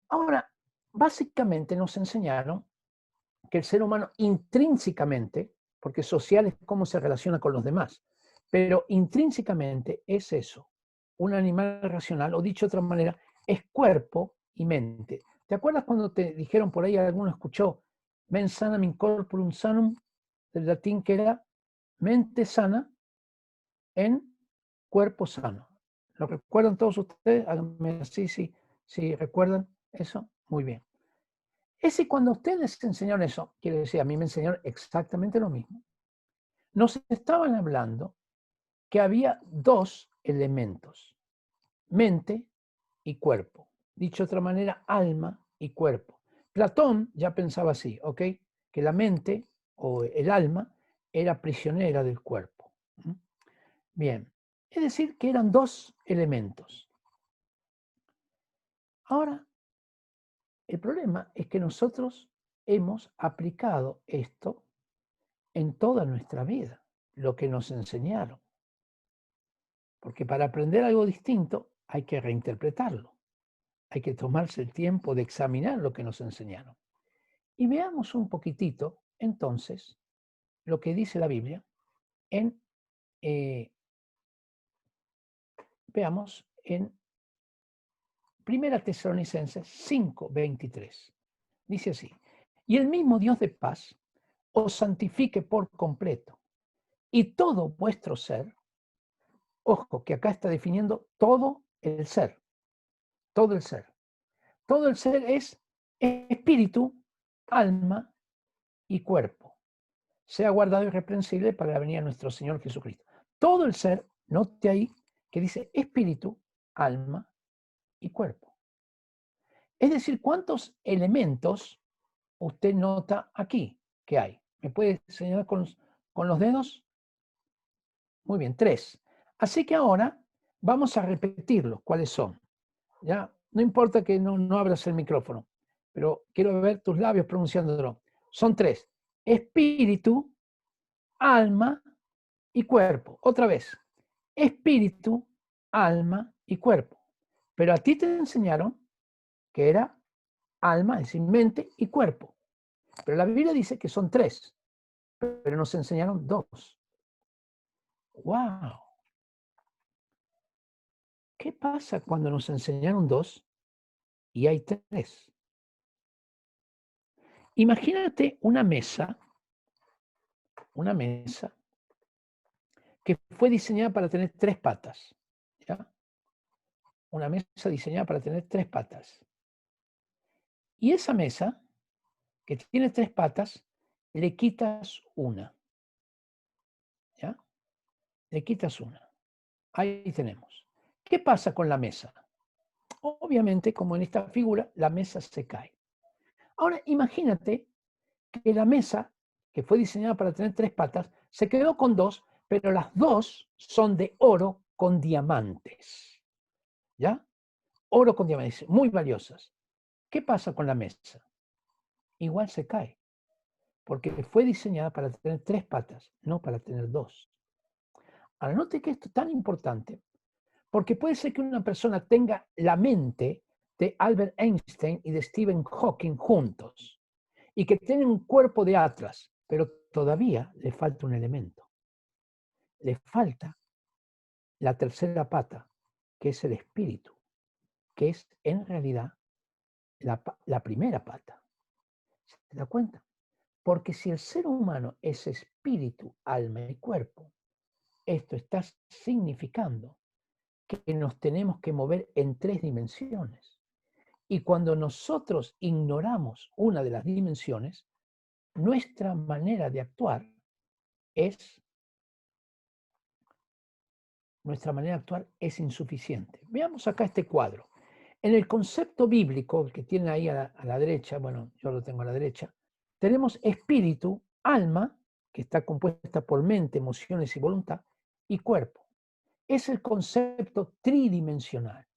Ahora, básicamente nos enseñaron que el ser humano intrínsecamente, porque social es cómo se relaciona con los demás, pero intrínsecamente es eso, un animal racional, o dicho de otra manera, es cuerpo y mente. ¿Te acuerdas cuando te dijeron por ahí, alguno escuchó, Mens sanam in corporum sanum, del latín que era mente sana en cuerpo sano. ¿Lo recuerdan todos ustedes? Háganme así, si recuerdan eso. Muy bien. Es cuando ustedes enseñaron eso, quiere decir, a mí me enseñaron exactamente lo mismo. Nos estaban hablando que había dos elementos, mente y cuerpo. Dicho de otra manera, alma y cuerpo. Platón ya pensaba así, ¿ok? Que la mente o el alma era prisionera del cuerpo. Bien, es decir, que eran dos elementos. Ahora, el problema es que nosotros hemos aplicado esto en toda nuestra vida, lo que nos enseñaron. Porque para aprender algo distinto hay que reinterpretarlo. Hay que tomarse el tiempo de examinar lo que nos enseñaron. Y veamos un poquitito, entonces, lo que dice la Biblia en, veamos, en 1 Tesalonicenses 5:23. Dice así: y el mismo Dios de paz os santifique por completo, y todo vuestro ser, ojo, que acá está definiendo todo el ser, todo el ser. Todo el ser es espíritu, alma y cuerpo. Sea guardado irreprensible para la venida de nuestro Señor Jesucristo. Todo el ser, note ahí que dice espíritu, alma y cuerpo. Es decir, ¿cuántos elementos usted nota aquí que hay? ¿Me puede señalar con los dedos? Muy bien, 3. Así que ahora vamos a repetirlos. ¿Cuáles son? ¿Ya? No importa que no abras el micrófono, pero quiero ver tus labios pronunciándolo. Son 3. Espíritu, alma y cuerpo. Otra vez. Espíritu, alma y cuerpo. Pero a ti te enseñaron que era alma, es decir, mente y cuerpo. Pero la Biblia dice que son 3. Pero nos enseñaron 2. ¡Wow! ¿Qué pasa cuando nos enseñaron 2 y hay 3? Imagínate una mesa que fue diseñada para tener 3 patas. ¿Ya? Una mesa diseñada para tener 3 patas. Y esa mesa, que tiene 3 patas, le quitas una. ¿Ya? Le quitas una. Ahí tenemos. ¿Qué pasa con la mesa? Obviamente, como en esta figura, la mesa se cae. Ahora, imagínate que la mesa, que fue diseñada para tener 3 patas, se quedó con 2, pero las 2 son de oro con diamantes. ¿Ya? Oro con diamantes, muy valiosas. ¿Qué pasa con la mesa? Igual se cae, porque fue diseñada para tener 3 patas, no para tener 2. Ahora, note que esto es tan importante, porque puede ser que una persona tenga la mente de Albert Einstein y de Stephen Hawking juntos, y que tienen un cuerpo de Atlas, pero todavía le falta un elemento. Le falta la tercera pata, que es el espíritu, que es en realidad la primera pata. ¿Se da cuenta? Porque si el ser humano es espíritu, alma y cuerpo, esto está significando que nos tenemos que mover en 3 dimensiones. Y cuando nosotros ignoramos una de las dimensiones, nuestra manera de actuar es insuficiente. Veamos acá este cuadro. En el concepto bíblico, el que tiene ahí a la derecha, bueno, yo lo tengo a la derecha, tenemos espíritu, alma, que está compuesta por mente, emociones y voluntad, y cuerpo. Es el concepto tridimensional.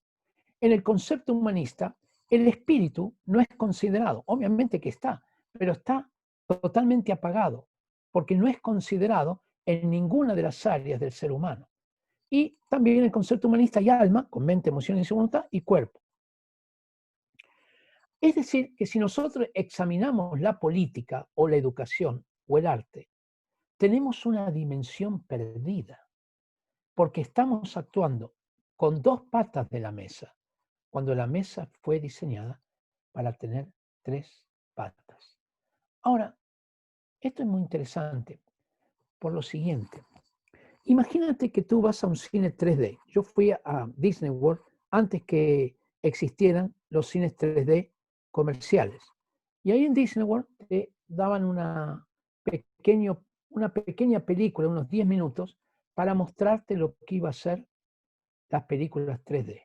En el concepto humanista, el espíritu no es considerado, obviamente que está, pero está totalmente apagado, porque no es considerado en ninguna de las áreas del ser humano. Y también en el concepto humanista hay alma, con mente, emociones y voluntad, y cuerpo. Es decir, que si nosotros examinamos la política o la educación o el arte, tenemos una dimensión perdida, porque estamos actuando con 2 patas de la mesa, cuando la mesa fue diseñada para tener 3 patas. Ahora, esto es muy interesante por lo siguiente. Imagínate que tú vas a un cine 3D. Yo fui a Disney World antes que existieran los cines 3D comerciales. Y ahí en Disney World te daban una pequeña película, unos 10 minutos, para mostrarte lo que iba a ser las películas 3D.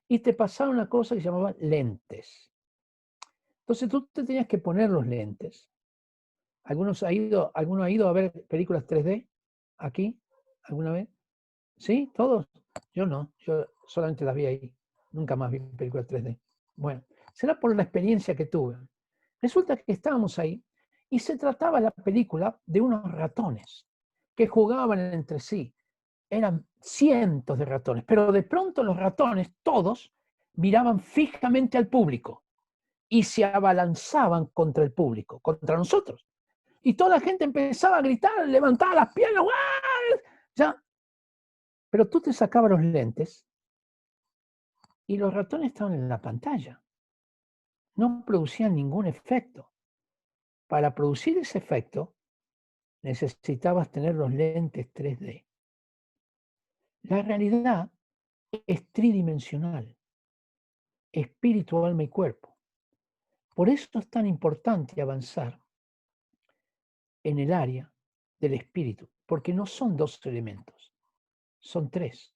Y te pasaron una cosa que se llamaba lentes. Entonces tú te tenías que poner los lentes. ¿Alguno ha ido a ver películas 3D aquí alguna vez? ¿Sí? ¿Todos? Yo no, yo solamente las vi ahí. Nunca más vi películas 3D. Bueno, será por la experiencia que tuve. Resulta que estábamos ahí y se trataba la película de unos ratones que jugaban entre sí. Eran cientos de ratones, pero de pronto los ratones, todos, miraban fijamente al público y se abalanzaban contra el público, contra nosotros. Y toda la gente empezaba a gritar, levantaba las piernas, ¡guau! Ya. Pero tú te sacabas los lentes y los ratones estaban en la pantalla. No producían ningún efecto. Para producir ese efecto, necesitabas tener los lentes 3D. La realidad es tridimensional, espíritu, alma y cuerpo. Por eso es tan importante avanzar en el área del espíritu, porque no son dos elementos, son tres.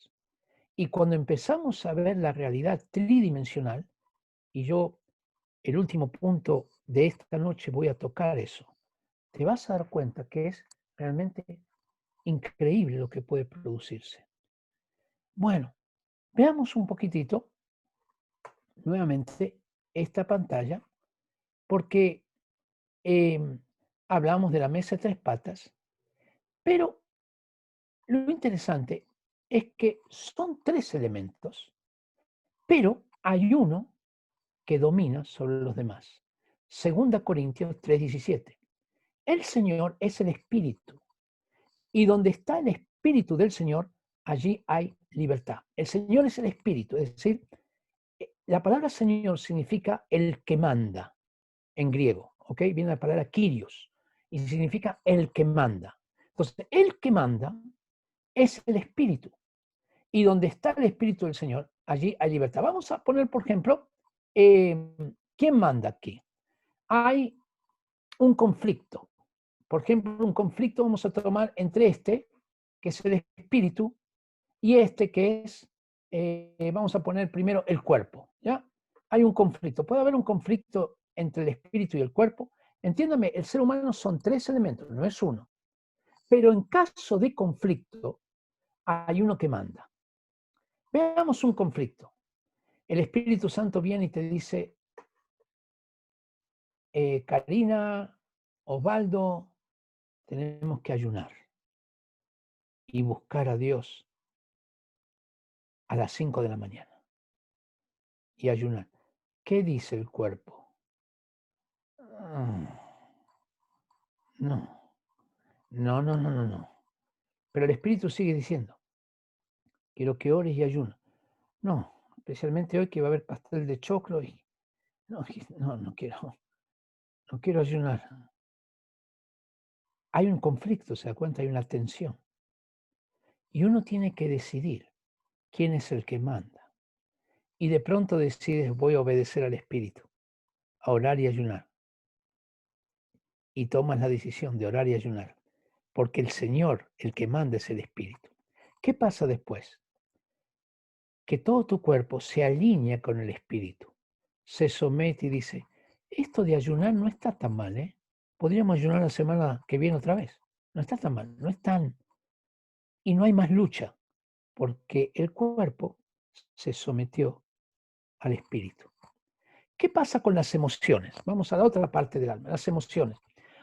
Y cuando empezamos a ver la realidad tridimensional, y yo, el último punto de esta noche voy a tocar eso, te vas a dar cuenta que es realmente increíble lo que puede producirse. Bueno, veamos un poquitito nuevamente esta pantalla, porque hablamos de la mesa de tres patas, pero lo interesante es que son tres elementos, pero hay uno que domina sobre los demás. 2 Corintios 3:17. El Señor es el Espíritu, y donde está el Espíritu del Señor, allí hay libertad. El Señor es el Espíritu, es decir, la palabra Señor significa el que manda en griego, ¿ok? Viene la palabra Kyrios y significa el que manda. Entonces, el que manda es el Espíritu, y donde está el Espíritu del Señor, allí hay libertad. Vamos a poner, por ejemplo, ¿quién manda aquí? Hay un conflicto. Por ejemplo, un conflicto vamos a tomar entre este, que es el espíritu, y este que es, vamos a poner primero el cuerpo. ¿Ya? Hay un conflicto. Puede haber un conflicto entre el espíritu y el cuerpo. Entiéndame, el ser humano son tres elementos, no es uno. Pero en caso de conflicto, hay uno que manda. Veamos un conflicto. El Espíritu Santo viene y te dice, Karina, Osvaldo, tenemos que ayunar y buscar a Dios a las 5 de la mañana. Y ayunar. ¿Qué dice el cuerpo? No. Pero el Espíritu sigue diciendo, quiero que ores y ayunes. No, especialmente hoy que va a haber pastel de choclo y no quiero ayunar. Hay un conflicto, se da cuenta, hay una tensión. Y uno tiene que decidir quién es el que manda. Y de pronto decides, voy a obedecer al Espíritu, a orar y ayunar. Y tomas la decisión de orar y ayunar, porque el Señor, el que manda, es el Espíritu. ¿Qué pasa después? Que todo tu cuerpo se alinea con el Espíritu, se somete y dice, esto de ayunar no está tan mal, ¿eh? Podríamos ayunar la semana que viene otra vez. No está tan mal, no es tan... Y no hay más lucha, porque el cuerpo se sometió al Espíritu. ¿Qué pasa con las emociones? Vamos a la otra parte del alma, las emociones.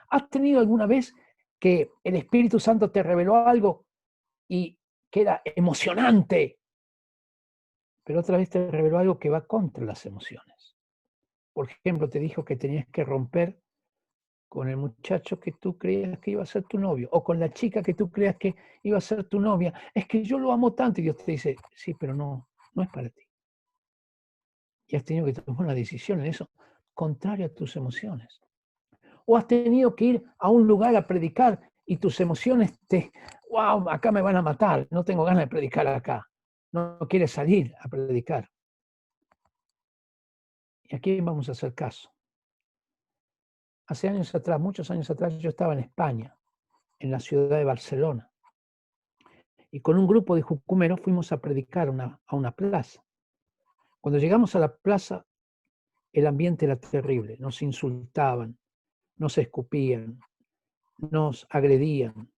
¿Has tenido alguna vez que el Espíritu Santo te reveló algo y que era emocionante, pero otra vez te reveló algo que va contra las emociones? Por ejemplo, te dijo que tenías que romper con el muchacho que tú creías que iba a ser tu novio, o con la chica que tú creías que iba a ser tu novia. Es que yo lo amo tanto, y Dios te dice, sí, pero no es para ti. Y has tenido que tomar una decisión en eso, contraria a tus emociones. o has tenido que ir a un lugar a predicar y tus emociones wow, acá me van a matar, no tengo ganas de predicar acá, no quieres salir a predicar. Y aquí vamos a hacer caso. Hace años atrás, muchos años atrás, yo estaba en España, en la ciudad de Barcelona, y con un grupo de jucumeros fuimos a predicar a una plaza. Cuando llegamos a la plaza, el ambiente era terrible, nos insultaban, nos escupían, nos agredían.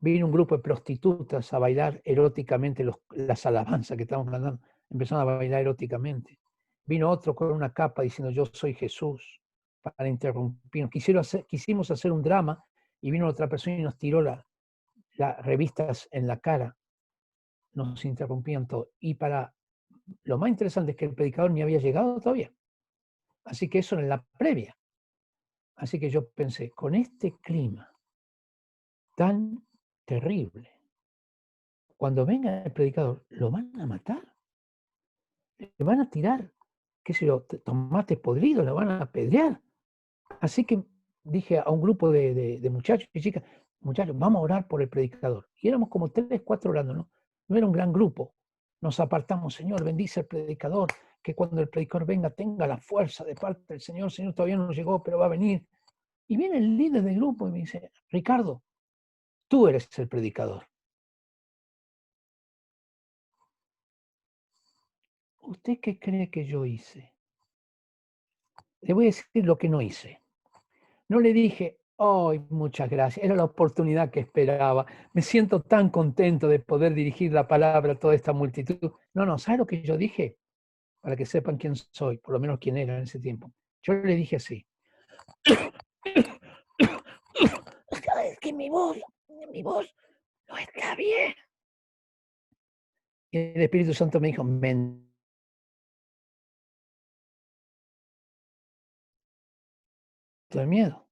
Vino un grupo de prostitutas a bailar eróticamente las alabanzas que estábamos cantando, empezaron a bailar eróticamente. Vino otro con una capa diciendo yo soy Jesús, para interrumpirnos. Quisimos hacer un drama y vino otra persona y nos tiró las revistas en la cara, nos interrumpían todo. Y lo más interesante es que el predicador ni había llegado todavía. Así que eso era en la previa. Así que yo pensé, con este clima tan terrible, cuando venga el predicador, ¿lo van a matar? ¿Le van a tirar, qué sé yo, tomate podrido? ¿Le van a apedrear? Así que dije a un grupo de muchachos y chicas, muchachos, vamos a orar por el predicador. Y éramos como 3, 4 orando, ¿no? No era un gran grupo. Nos apartamos, Señor, bendice al predicador, que cuando el predicador venga tenga la fuerza de parte del Señor. El Señor todavía no llegó, pero va a venir. Y viene el líder del grupo y me dice, Ricardo, tú eres el predicador. ¿Usted qué cree que yo hice? Le voy a decir lo que no hice. No le dije, ¡ay, muchas gracias! Era la oportunidad que esperaba. Me siento tan contento de poder dirigir la palabra a toda esta multitud. No, ¿sabe lo que yo dije? Para que sepan quién soy, por lo menos quién era en ese tiempo. Yo le dije así. Es que mi voz no está bien. Y el Espíritu Santo me dijo, de miedo.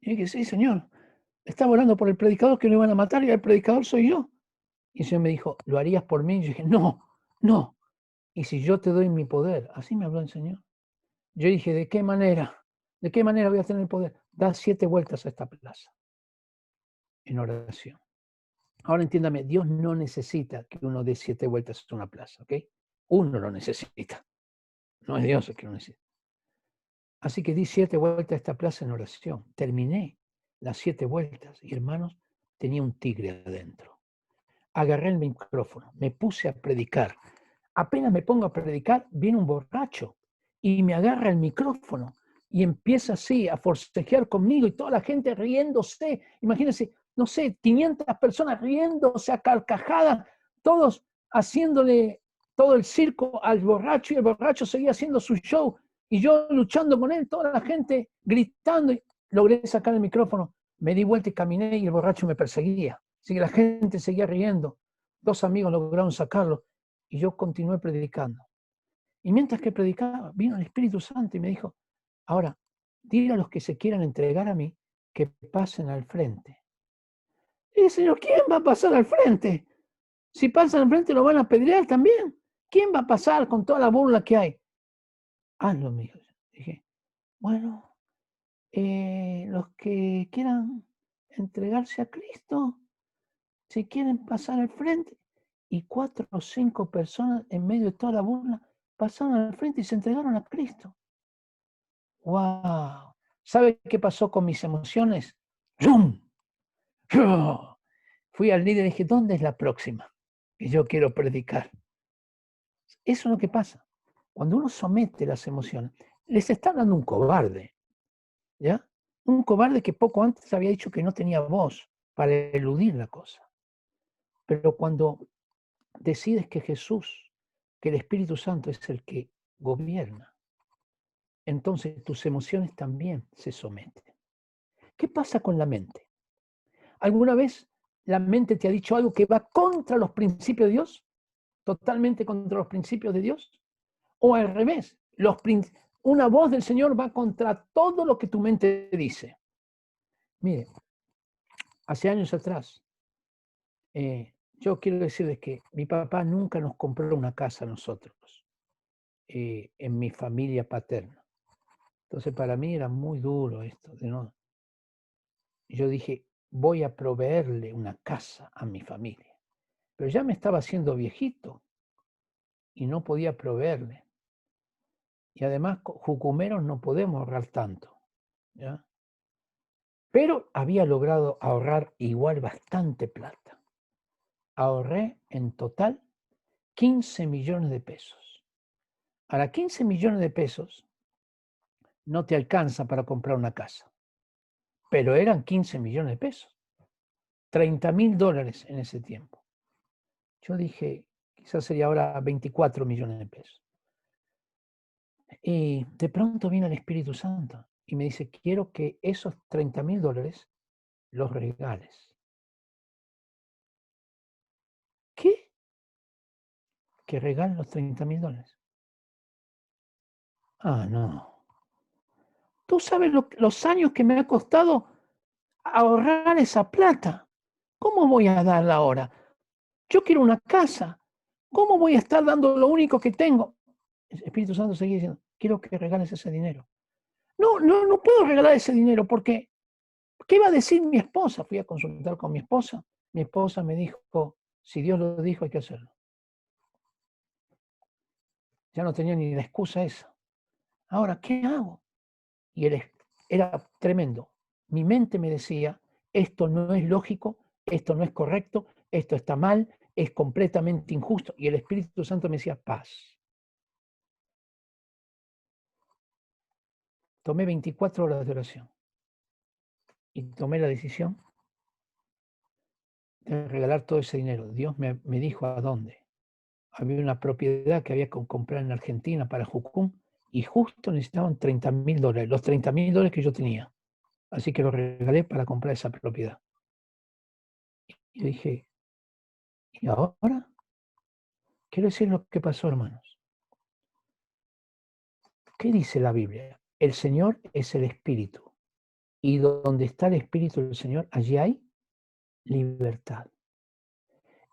Y dije, sí, Señor, estaba orando por el predicador que lo iban a matar y el predicador soy yo. Y el Señor me dijo, ¿lo harías por mí? Y yo dije, no. Y si yo te doy mi poder, así me habló el Señor. Yo dije, ¿de qué manera? ¿De qué manera voy a tener el poder? Da 7 vueltas a esta plaza en oración. Ahora entiéndame, Dios no necesita que uno dé 7 vueltas a una plaza, ¿ok? Uno lo necesita. No es Dios el que lo necesita. Así que di 7 vueltas a esta plaza en oración. Terminé las 7 vueltas y, hermanos, tenía un tigre adentro. Agarré el micrófono, me puse a predicar. Apenas me pongo a predicar, viene un borracho y me agarra el micrófono y empieza así a forcejear conmigo y toda la gente riéndose. Imagínense, no sé, 500 personas riéndose a carcajadas, todos haciéndole todo el circo al borracho y el borracho seguía haciendo su show y yo luchando con él, toda la gente gritando y logré sacar el micrófono. Me di vuelta y caminé y el borracho me perseguía. Así que la gente seguía riendo. 2 amigos lograron sacarlo y yo continué predicando. Y mientras que predicaba, vino el Espíritu Santo y me dijo, ahora, dile a los que se quieran entregar a mí que pasen al frente. Y dije, Señor, ¿quién va a pasar al frente? Si pasan al frente lo van a apedrear también. ¿Quién va a pasar con toda la burla que hay? Hazlo, me dijo. Dije, bueno, los que quieran entregarse a Cristo, si quieren pasar al frente. Y 4 o 5 personas en medio de toda la burla pasaron al frente y se entregaron a Cristo. ¡Wow! ¿Sabe qué pasó con mis emociones? ¡Rum! Fui al líder y dije, ¿dónde es la próxima? Que yo quiero predicar. Eso es lo que pasa. Cuando uno somete las emociones, les está dando un cobarde. ¿Ya? Un cobarde que poco antes había dicho que no tenía voz para eludir la cosa. Pero cuando decides que Jesús, que el Espíritu Santo es el que gobierna, entonces tus emociones también se someten. ¿Qué pasa con la mente? ¿Alguna vez la mente te ha dicho algo que va contra los principios de Dios? ¿Totalmente contra los principios de Dios? ¿O al revés? Una voz del Señor va contra todo lo que tu mente dice. Mire, hace años atrás, yo quiero decirles que mi papá nunca nos compró una casa a nosotros, en mi familia paterna. Entonces para mí era muy duro esto. Yo dije, voy a proveerle una casa a mi familia. Pero ya me estaba haciendo viejito y no podía proveerle. Y además, jucumeros no podemos ahorrar tanto, ¿ya? Pero había logrado ahorrar igual bastante plata. Ahorré en total 15 millones de pesos. Ahora, 15 millones de pesos no te alcanza para comprar una casa, pero eran 15 millones de pesos. $30.000 en ese tiempo. Yo dije, quizás sería ahora 24 millones de pesos. Y de pronto viene el Espíritu Santo y me dice, quiero que esos $30.000 los regales. ¿Qué? ¿Que regalen los $30.000? Ah, no. ¿Tú sabes los años que me ha costado ahorrar esa plata? ¿Cómo voy a darla ahora? Yo quiero una casa. ¿Cómo voy a estar dando lo único que tengo? El Espíritu Santo seguía diciendo, quiero que regales ese dinero. No puedo regalar ese dinero porque, ¿qué va a decir mi esposa? Fui a consultar con mi esposa. Mi esposa me dijo, si Dios lo dijo, hay que hacerlo. Ya no tenía ni la excusa esa. Ahora, ¿qué hago? Y era tremendo. Mi mente me decía, esto no es lógico, esto no es correcto, esto está mal, es completamente injusto. Y el Espíritu Santo me decía, paz. Tomé 24 horas de oración y tomé la decisión de regalar todo ese dinero. Dios me dijo a dónde. Había una propiedad que había que comprar en Argentina para Jucum y justo necesitaban $30.000, los $30.000 que yo tenía. Así que lo regalé para comprar esa propiedad. Y dije, ¿y ahora? Quiero decir lo que pasó, hermanos. ¿Qué dice la Biblia? El Señor es el Espíritu. Y donde está el Espíritu del Señor, allí hay libertad.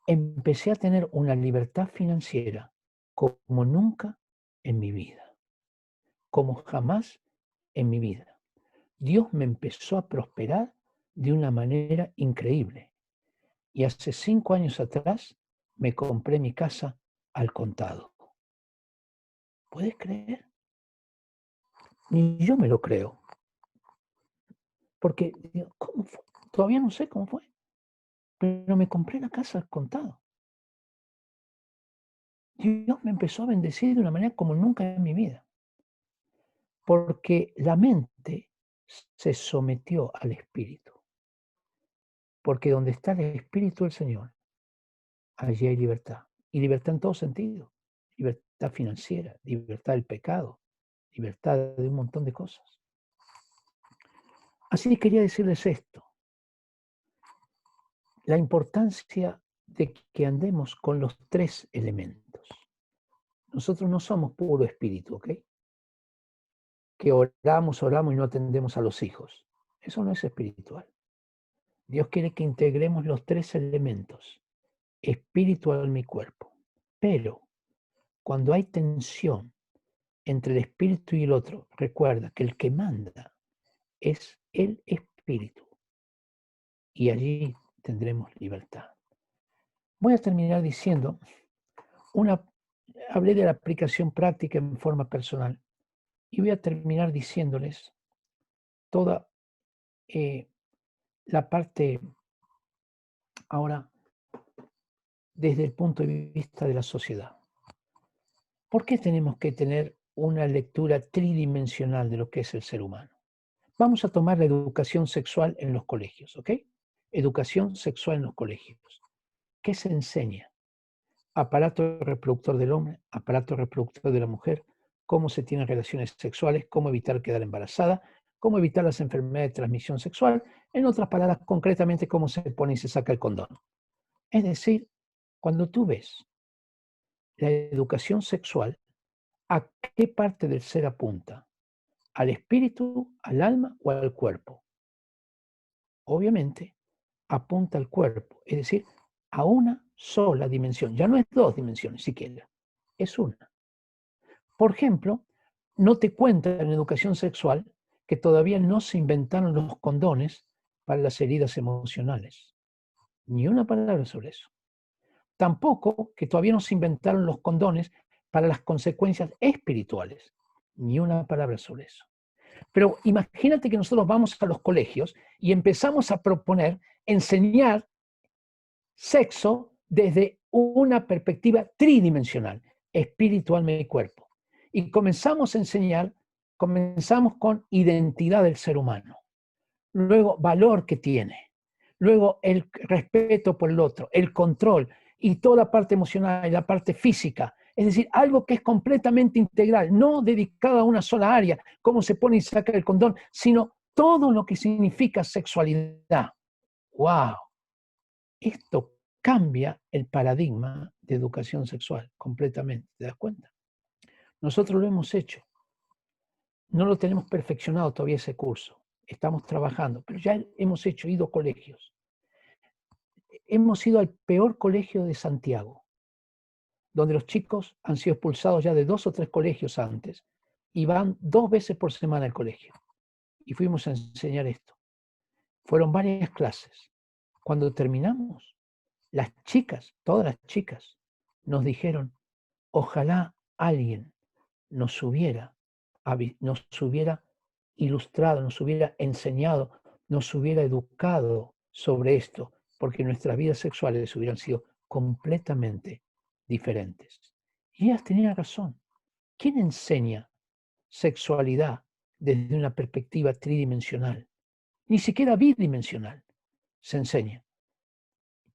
Empecé a tener una libertad financiera como nunca en mi vida. Como jamás en mi vida. Dios me empezó a prosperar de una manera increíble. Y hace 5 años atrás me compré mi casa al contado. ¿Puedes creer? Ni yo me lo creo. Porque, ¿cómo fue? Todavía no sé cómo fue. Pero me compré la casa al contado. Dios me empezó a bendecir de una manera como nunca en mi vida. Porque la mente se sometió al Espíritu. Porque donde está el Espíritu del Señor, allí hay libertad. Y libertad en todo sentido. Libertad financiera, libertad del pecado, libertad de un montón de cosas. Así que quería decirles esto. La importancia de que andemos con los 3 elementos. Nosotros no somos puro espíritu, ¿ok? Que oramos y no atendemos a los hijos. Eso no es espiritual. Dios quiere que integremos los 3 elementos, espíritu, alma y cuerpo. Pero cuando hay tensión entre el espíritu y el otro, recuerda que el que manda es el espíritu. Y allí tendremos libertad. Voy a terminar diciendo, hablé de la aplicación práctica en forma personal, y voy a terminar diciéndoles toda la parte ahora desde el punto de vista de la sociedad. ¿Por qué tenemos que tener una lectura tridimensional de lo que es el ser humano? Vamos a tomar la educación sexual en los colegios, ¿ok? Educación sexual en los colegios. ¿Qué se enseña? Aparato reproductor del hombre, aparato reproductor de la mujer, cómo se tienen relaciones sexuales, cómo evitar quedar embarazada, cómo evitar las enfermedades de transmisión sexual, en otras palabras, concretamente, cómo se pone y se saca el condón. Es decir, cuando tú ves la educación sexual, ¿a qué parte del ser apunta? ¿Al espíritu, al alma o al cuerpo? Obviamente, apunta al cuerpo, es decir, a una sola dimensión. Ya no es 2 dimensiones siquiera, es una. Por ejemplo, no te cuentan en educación sexual que todavía no se inventaron los condones para las heridas emocionales. Ni una palabra sobre eso. Tampoco que todavía no se inventaron los condones para las consecuencias espirituales. Ni una palabra sobre eso. Pero imagínate que nosotros vamos a los colegios y empezamos a proponer enseñar sexo desde una perspectiva tridimensional, espíritu, alma y cuerpo. Y comenzamos a enseñar, comenzamos con identidad del ser humano, luego valor que tiene, luego el respeto por el otro, el control y toda la parte emocional y la parte física. Es decir, algo que es completamente integral, no dedicado a una sola área, cómo se pone y saca el condón, sino todo lo que significa sexualidad. ¡Wow! Esto cambia el paradigma de educación sexual completamente, ¿te das cuenta? Nosotros lo hemos hecho. No lo tenemos perfeccionado todavía ese curso. Estamos trabajando, pero ya hemos ido a colegios. Hemos ido al peor colegio de Santiago, donde los chicos han sido expulsados ya de 2 o 3 colegios antes y van 2 veces por semana al colegio. Y fuimos a enseñar esto. Fueron varias clases. Cuando terminamos, las chicas, todas las chicas, nos dijeron, ojalá alguien nos hubiera ilustrado, nos hubiera enseñado, nos hubiera educado sobre esto, porque nuestras vidas sexuales hubieran sido completamente diferentes. Y ellas tenían razón. ¿Quién enseña sexualidad desde una perspectiva tridimensional? Ni siquiera bidimensional se enseña.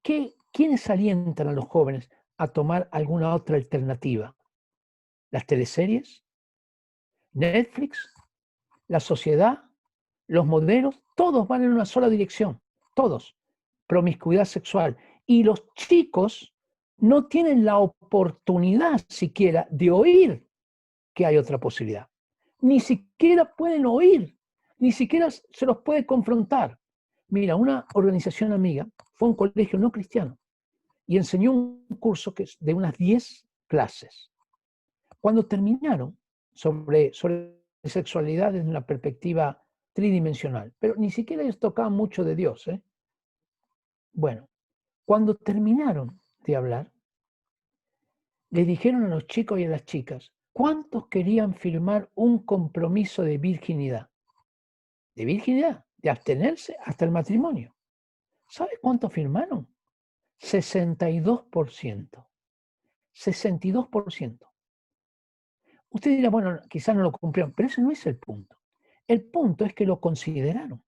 ¿Quiénes alientan a los jóvenes a tomar alguna otra alternativa? ¿Las teleseries? ¿Netflix? ¿La sociedad? ¿Los modelos? Todos van en una sola dirección. Todos. Promiscuidad sexual. Y los chicos no tienen la oportunidad siquiera de oír que hay otra posibilidad. Ni siquiera pueden oír. Ni siquiera se los puede confrontar. Mira, una organización amiga fue a un colegio no cristiano y enseñó un curso que es de unas 10 clases. Cuando terminaron sobre sexualidad desde una perspectiva tridimensional, pero ni siquiera ellos tocaban mucho de Dios. Bueno, cuando terminaron de hablar, le dijeron a los chicos y a las chicas, ¿cuántos querían firmar un compromiso de virginidad? De virginidad, de abstenerse hasta el matrimonio. ¿Sabe cuánto firmaron? 62%. 62%. Usted dirá, bueno, quizás no lo cumplieron, pero ese no es el punto. El punto es que lo consideraron,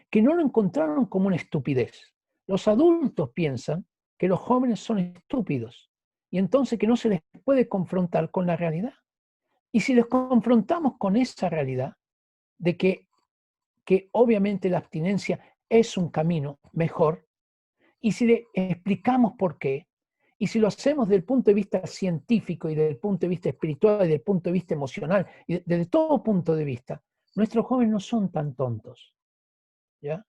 que no lo encontraron como una estupidez. Los adultos piensan que los jóvenes son estúpidos y entonces que no se les puede confrontar con la realidad. Y si les confrontamos con esa realidad de que obviamente la abstinencia es un camino mejor, y si le explicamos por qué, y si lo hacemos desde el punto de vista científico y desde el punto de vista espiritual y desde el punto de vista emocional y desde todo punto de vista, nuestros jóvenes no son tan tontos, ¿ya?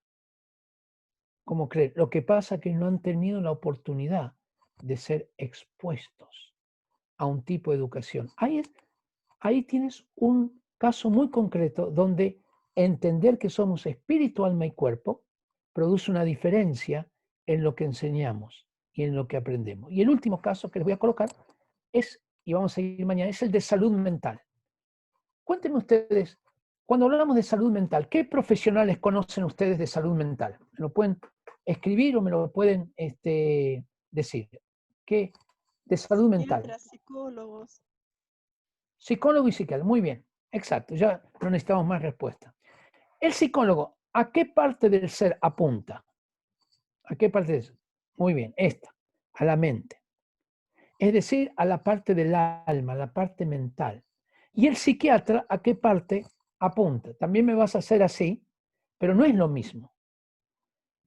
Como creer. Lo que pasa es que no han tenido la oportunidad de ser expuestos a un tipo de educación. Ahí tienes un caso muy concreto donde entender que somos espíritu, alma y cuerpo produce una diferencia en lo que enseñamos y en lo que aprendemos. Y el último caso que les voy a colocar es, y vamos a seguir mañana, es el de salud mental. Cuéntenme ustedes, cuando hablamos de salud mental, ¿qué profesionales conocen ustedes de salud mental? ¿Me lo pueden escribir o me lo pueden decir? ¿Qué de salud mental? Psicólogos. Psicólogo y psiquiatra, muy bien, exacto, ya no necesitamos más respuesta. El psicólogo, ¿a qué parte del ser apunta? ¿A qué parte de eso? Muy bien, esta, a la mente. Es decir, a la parte del alma, a la parte mental. ¿Y el psiquiatra a qué parte apunta? También me vas a hacer así, pero no es lo mismo.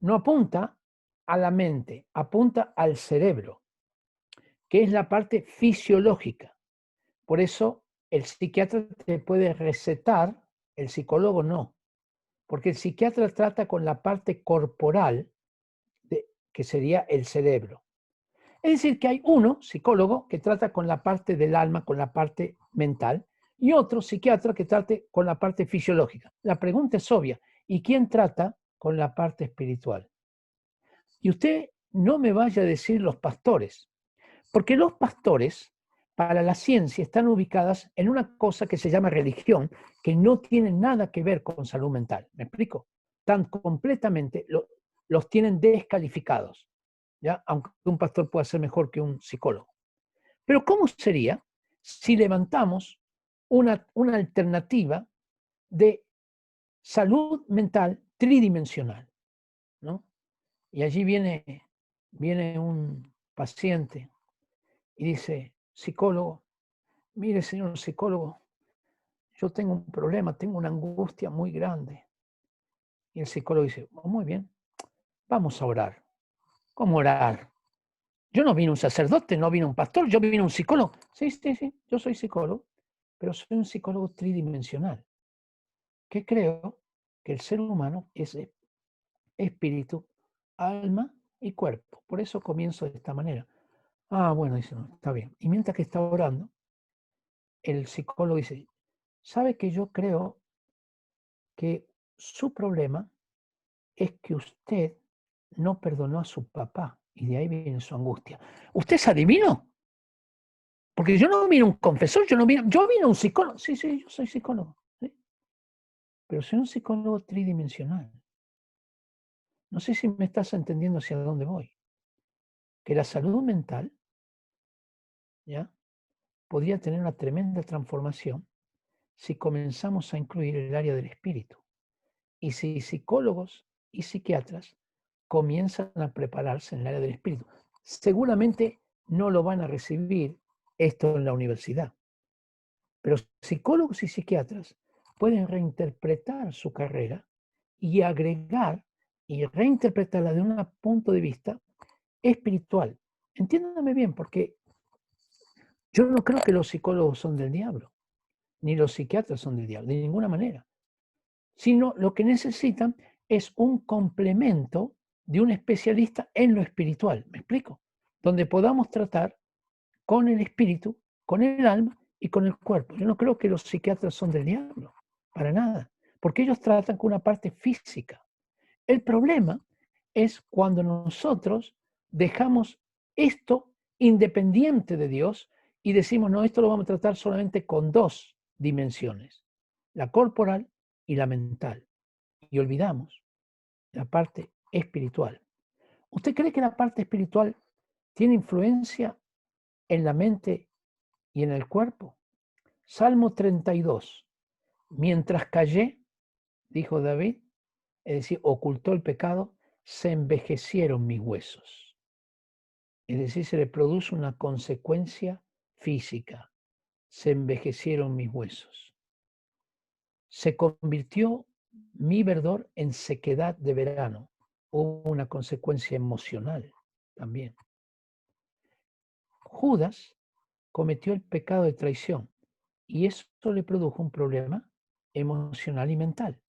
No apunta a la mente, apunta al cerebro, que es la parte fisiológica. Por eso el psiquiatra te puede recetar, el psicólogo no, porque el psiquiatra trata con la parte corporal, que sería el cerebro. Es decir, que hay uno, psicólogo, que trata con la parte del alma, con la parte mental, y otro psiquiatra que trate con la parte fisiológica. La pregunta es obvia, ¿y quién trata con la parte espiritual? Y usted no me vaya a decir los pastores, porque los pastores para la ciencia están ubicadas en una cosa que se llama religión, que no tiene nada que ver con salud mental. ¿Me explico? Tan completamente los tienen descalificados, ¿ya? Aunque un pastor pueda ser mejor que un psicólogo. Pero ¿cómo sería si levantamos una alternativa de salud mental tridimensional, ¿no? Y allí viene un paciente y dice, psicólogo, mire señor psicólogo, yo tengo un problema, tengo una angustia muy grande. Y el psicólogo dice, oh, muy bien, vamos a orar. ¿Cómo orar? Yo no vine un sacerdote, no vine un pastor, yo vine un psicólogo. Sí, yo soy psicólogo, pero soy un psicólogo tridimensional, que creo que el ser humano es espíritu, alma y cuerpo. Por eso comienzo de esta manera. Ah, bueno, dice, no, está bien. Y mientras que está orando, el psicólogo dice, ¿sabe que yo creo que su problema es que usted no perdonó a su papá? Y de ahí viene su angustia. ¿Usted es adivino? Porque yo no vine un confesor, yo vine un psicólogo. Sí, yo soy psicólogo. ¿Sí? Pero soy un psicólogo tridimensional. No sé si me estás entendiendo hacia dónde voy. Que la salud mental, ¿ya?, podría tener una tremenda transformación si comenzamos a incluir el área del espíritu. Y si psicólogos y psiquiatras comienzan a prepararse en el área del espíritu. Seguramente no lo van a recibir esto en la universidad. Pero psicólogos y psiquiatras pueden reinterpretar su carrera y agregar y reinterpretarla de un punto de vista espiritual. Entiéndame bien, porque yo no creo que los psicólogos son del diablo, ni los psiquiatras son del diablo, de ninguna manera. Sino lo que necesitan es un complemento de un especialista en lo espiritual, ¿me explico? Donde podamos tratar con el espíritu, con el alma y con el cuerpo. Yo no creo que los psiquiatras son del diablo, para nada, porque ellos tratan con una parte física. El problema es cuando nosotros dejamos esto independiente de Dios y decimos, no, esto lo vamos a tratar solamente con dos dimensiones, la corporal y la mental. Y olvidamos la parte espiritual. ¿Usted cree que la parte espiritual tiene influencia en la mente y en el cuerpo? Salmo 32. Mientras callé, dijo David, es decir, ocultó el pecado, se envejecieron mis huesos. Es decir, se le produce una consecuencia física. Se envejecieron mis huesos. Se convirtió mi verdor en sequedad de verano. Hubo una consecuencia emocional también. Judas cometió el pecado de traición y eso le produjo un problema emocional y mental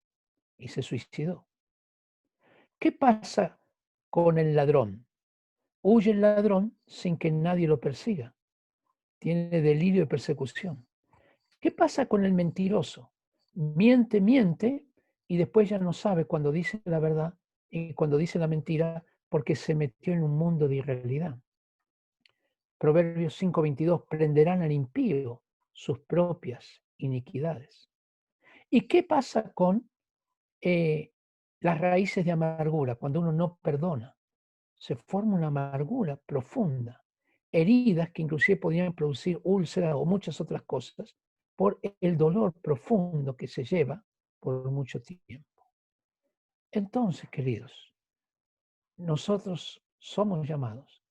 y se suicidó. ¿Qué pasa con el ladrón? Huye el ladrón sin que nadie lo persiga. Tiene delirio de persecución. ¿Qué pasa con el mentiroso? Miente y después ya no sabe cuando dice la verdad y cuando dice la mentira porque se metió en un mundo de irrealidad. Proverbios 5:22, prenderán al impío sus propias iniquidades. ¿Y qué pasa con las raíces de amargura? Cuando uno no perdona, se forma una amargura profunda, heridas que inclusive podrían producir úlceras o muchas otras cosas por el dolor profundo que se lleva por mucho tiempo. Entonces, queridos, nosotros somos llamados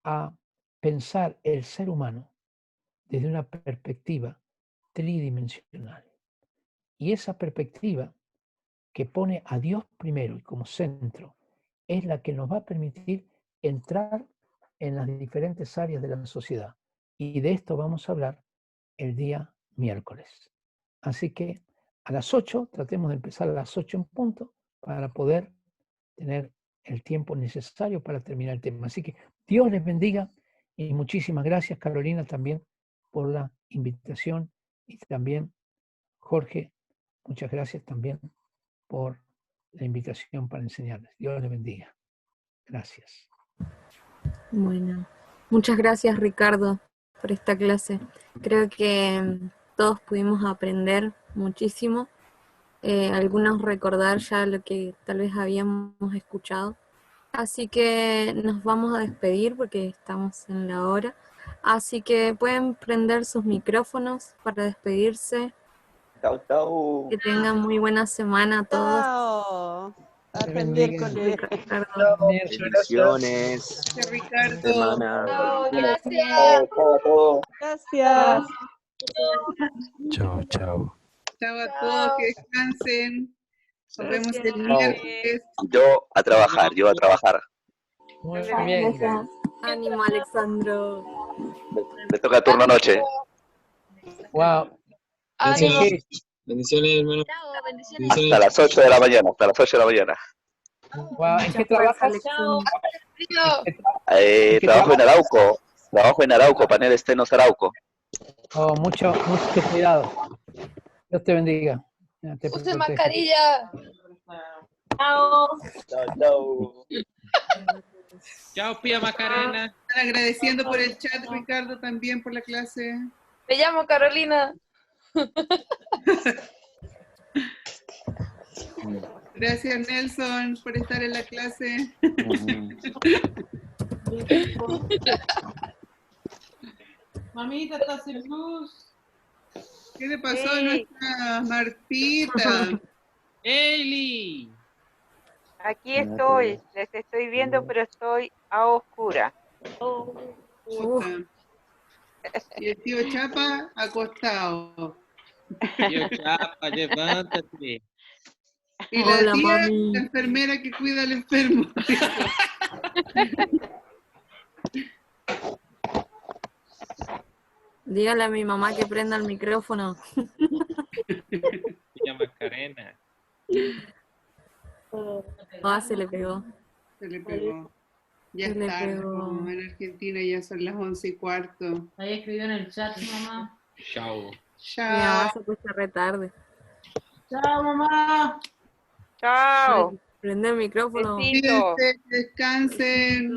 a pensar el ser humano desde una perspectiva tridimensional. Y esa perspectiva que pone a Dios primero y como centro es la que nos va a permitir entrar en las diferentes áreas de la sociedad. Y de esto vamos a hablar el día miércoles. Así que a las 8, tratemos de empezar a las 8 en punto para poder tener el tiempo necesario para terminar el tema. Así que Dios les bendiga y muchísimas gracias, Carolina, también por la invitación Y también, Jorge, muchas gracias también por la invitación para enseñarles. Dios les bendiga. Gracias. Bueno, muchas gracias Ricardo por esta clase. Creo que todos pudimos aprender muchísimo. Algunos recordar ya lo que tal vez habíamos escuchado. Así que nos vamos a despedir porque estamos en la hora. Así que pueden prender sus micrófonos para despedirse. Chau, chau. Que tengan muy buena semana a todos. Chao. Hasta el miércoles. Bendiciones. Ricardo. Semana. Gracias. Chao a todos. Gracias. Chao, chao. Chao a todos, que descansen. Nos vemos el Chao. miércoles. Yo a trabajar. Muy bien. Ánimo, Alexandro. Me toca turno noche. Wow. Bendiciones, bendiciones, hermano. Chao, bendiciones. Bendiciones. Hasta las 8 de la mañana. Hasta las 8 de la mañana. Wow. ¿En qué trabajas? Chao. Trabajo en Arauco. Trabajo en Arauco, Panel Estenos Arauco. Oh, mucho cuidado. Dios te bendiga. Te Use proteja. mascarilla. Chao. Chao, chao. Chao, Pía Macarena. Agradeciendo por el chat, Ricardo, también por la clase. Me llamo Carolina. Gracias, Nelson, por estar en la clase. Mamita, ¿estás en luz? ¿Qué le pasó a nuestra Martita? ¡Eli! Aquí estoy, les estoy viendo, pero estoy a oscura. Puta. Y el tío Chapa acostado. Tío Chapa, levántate. Y la Hola, tía, mami. la enfermera que cuida al enfermo. Dígale a mi mamá que prenda el micrófono. Pía Macarena. Ah, se le pegó. Se le pegó. Ya Se le es tarde, pegó. como en Argentina ya son las 11:15. Ahí escribió en el chat, mamá. Chao. Mi mamá Chao. se puso re tarde. Chao, mamá. Chao. Prende el micrófono. Besitos. Cuídense, descansen.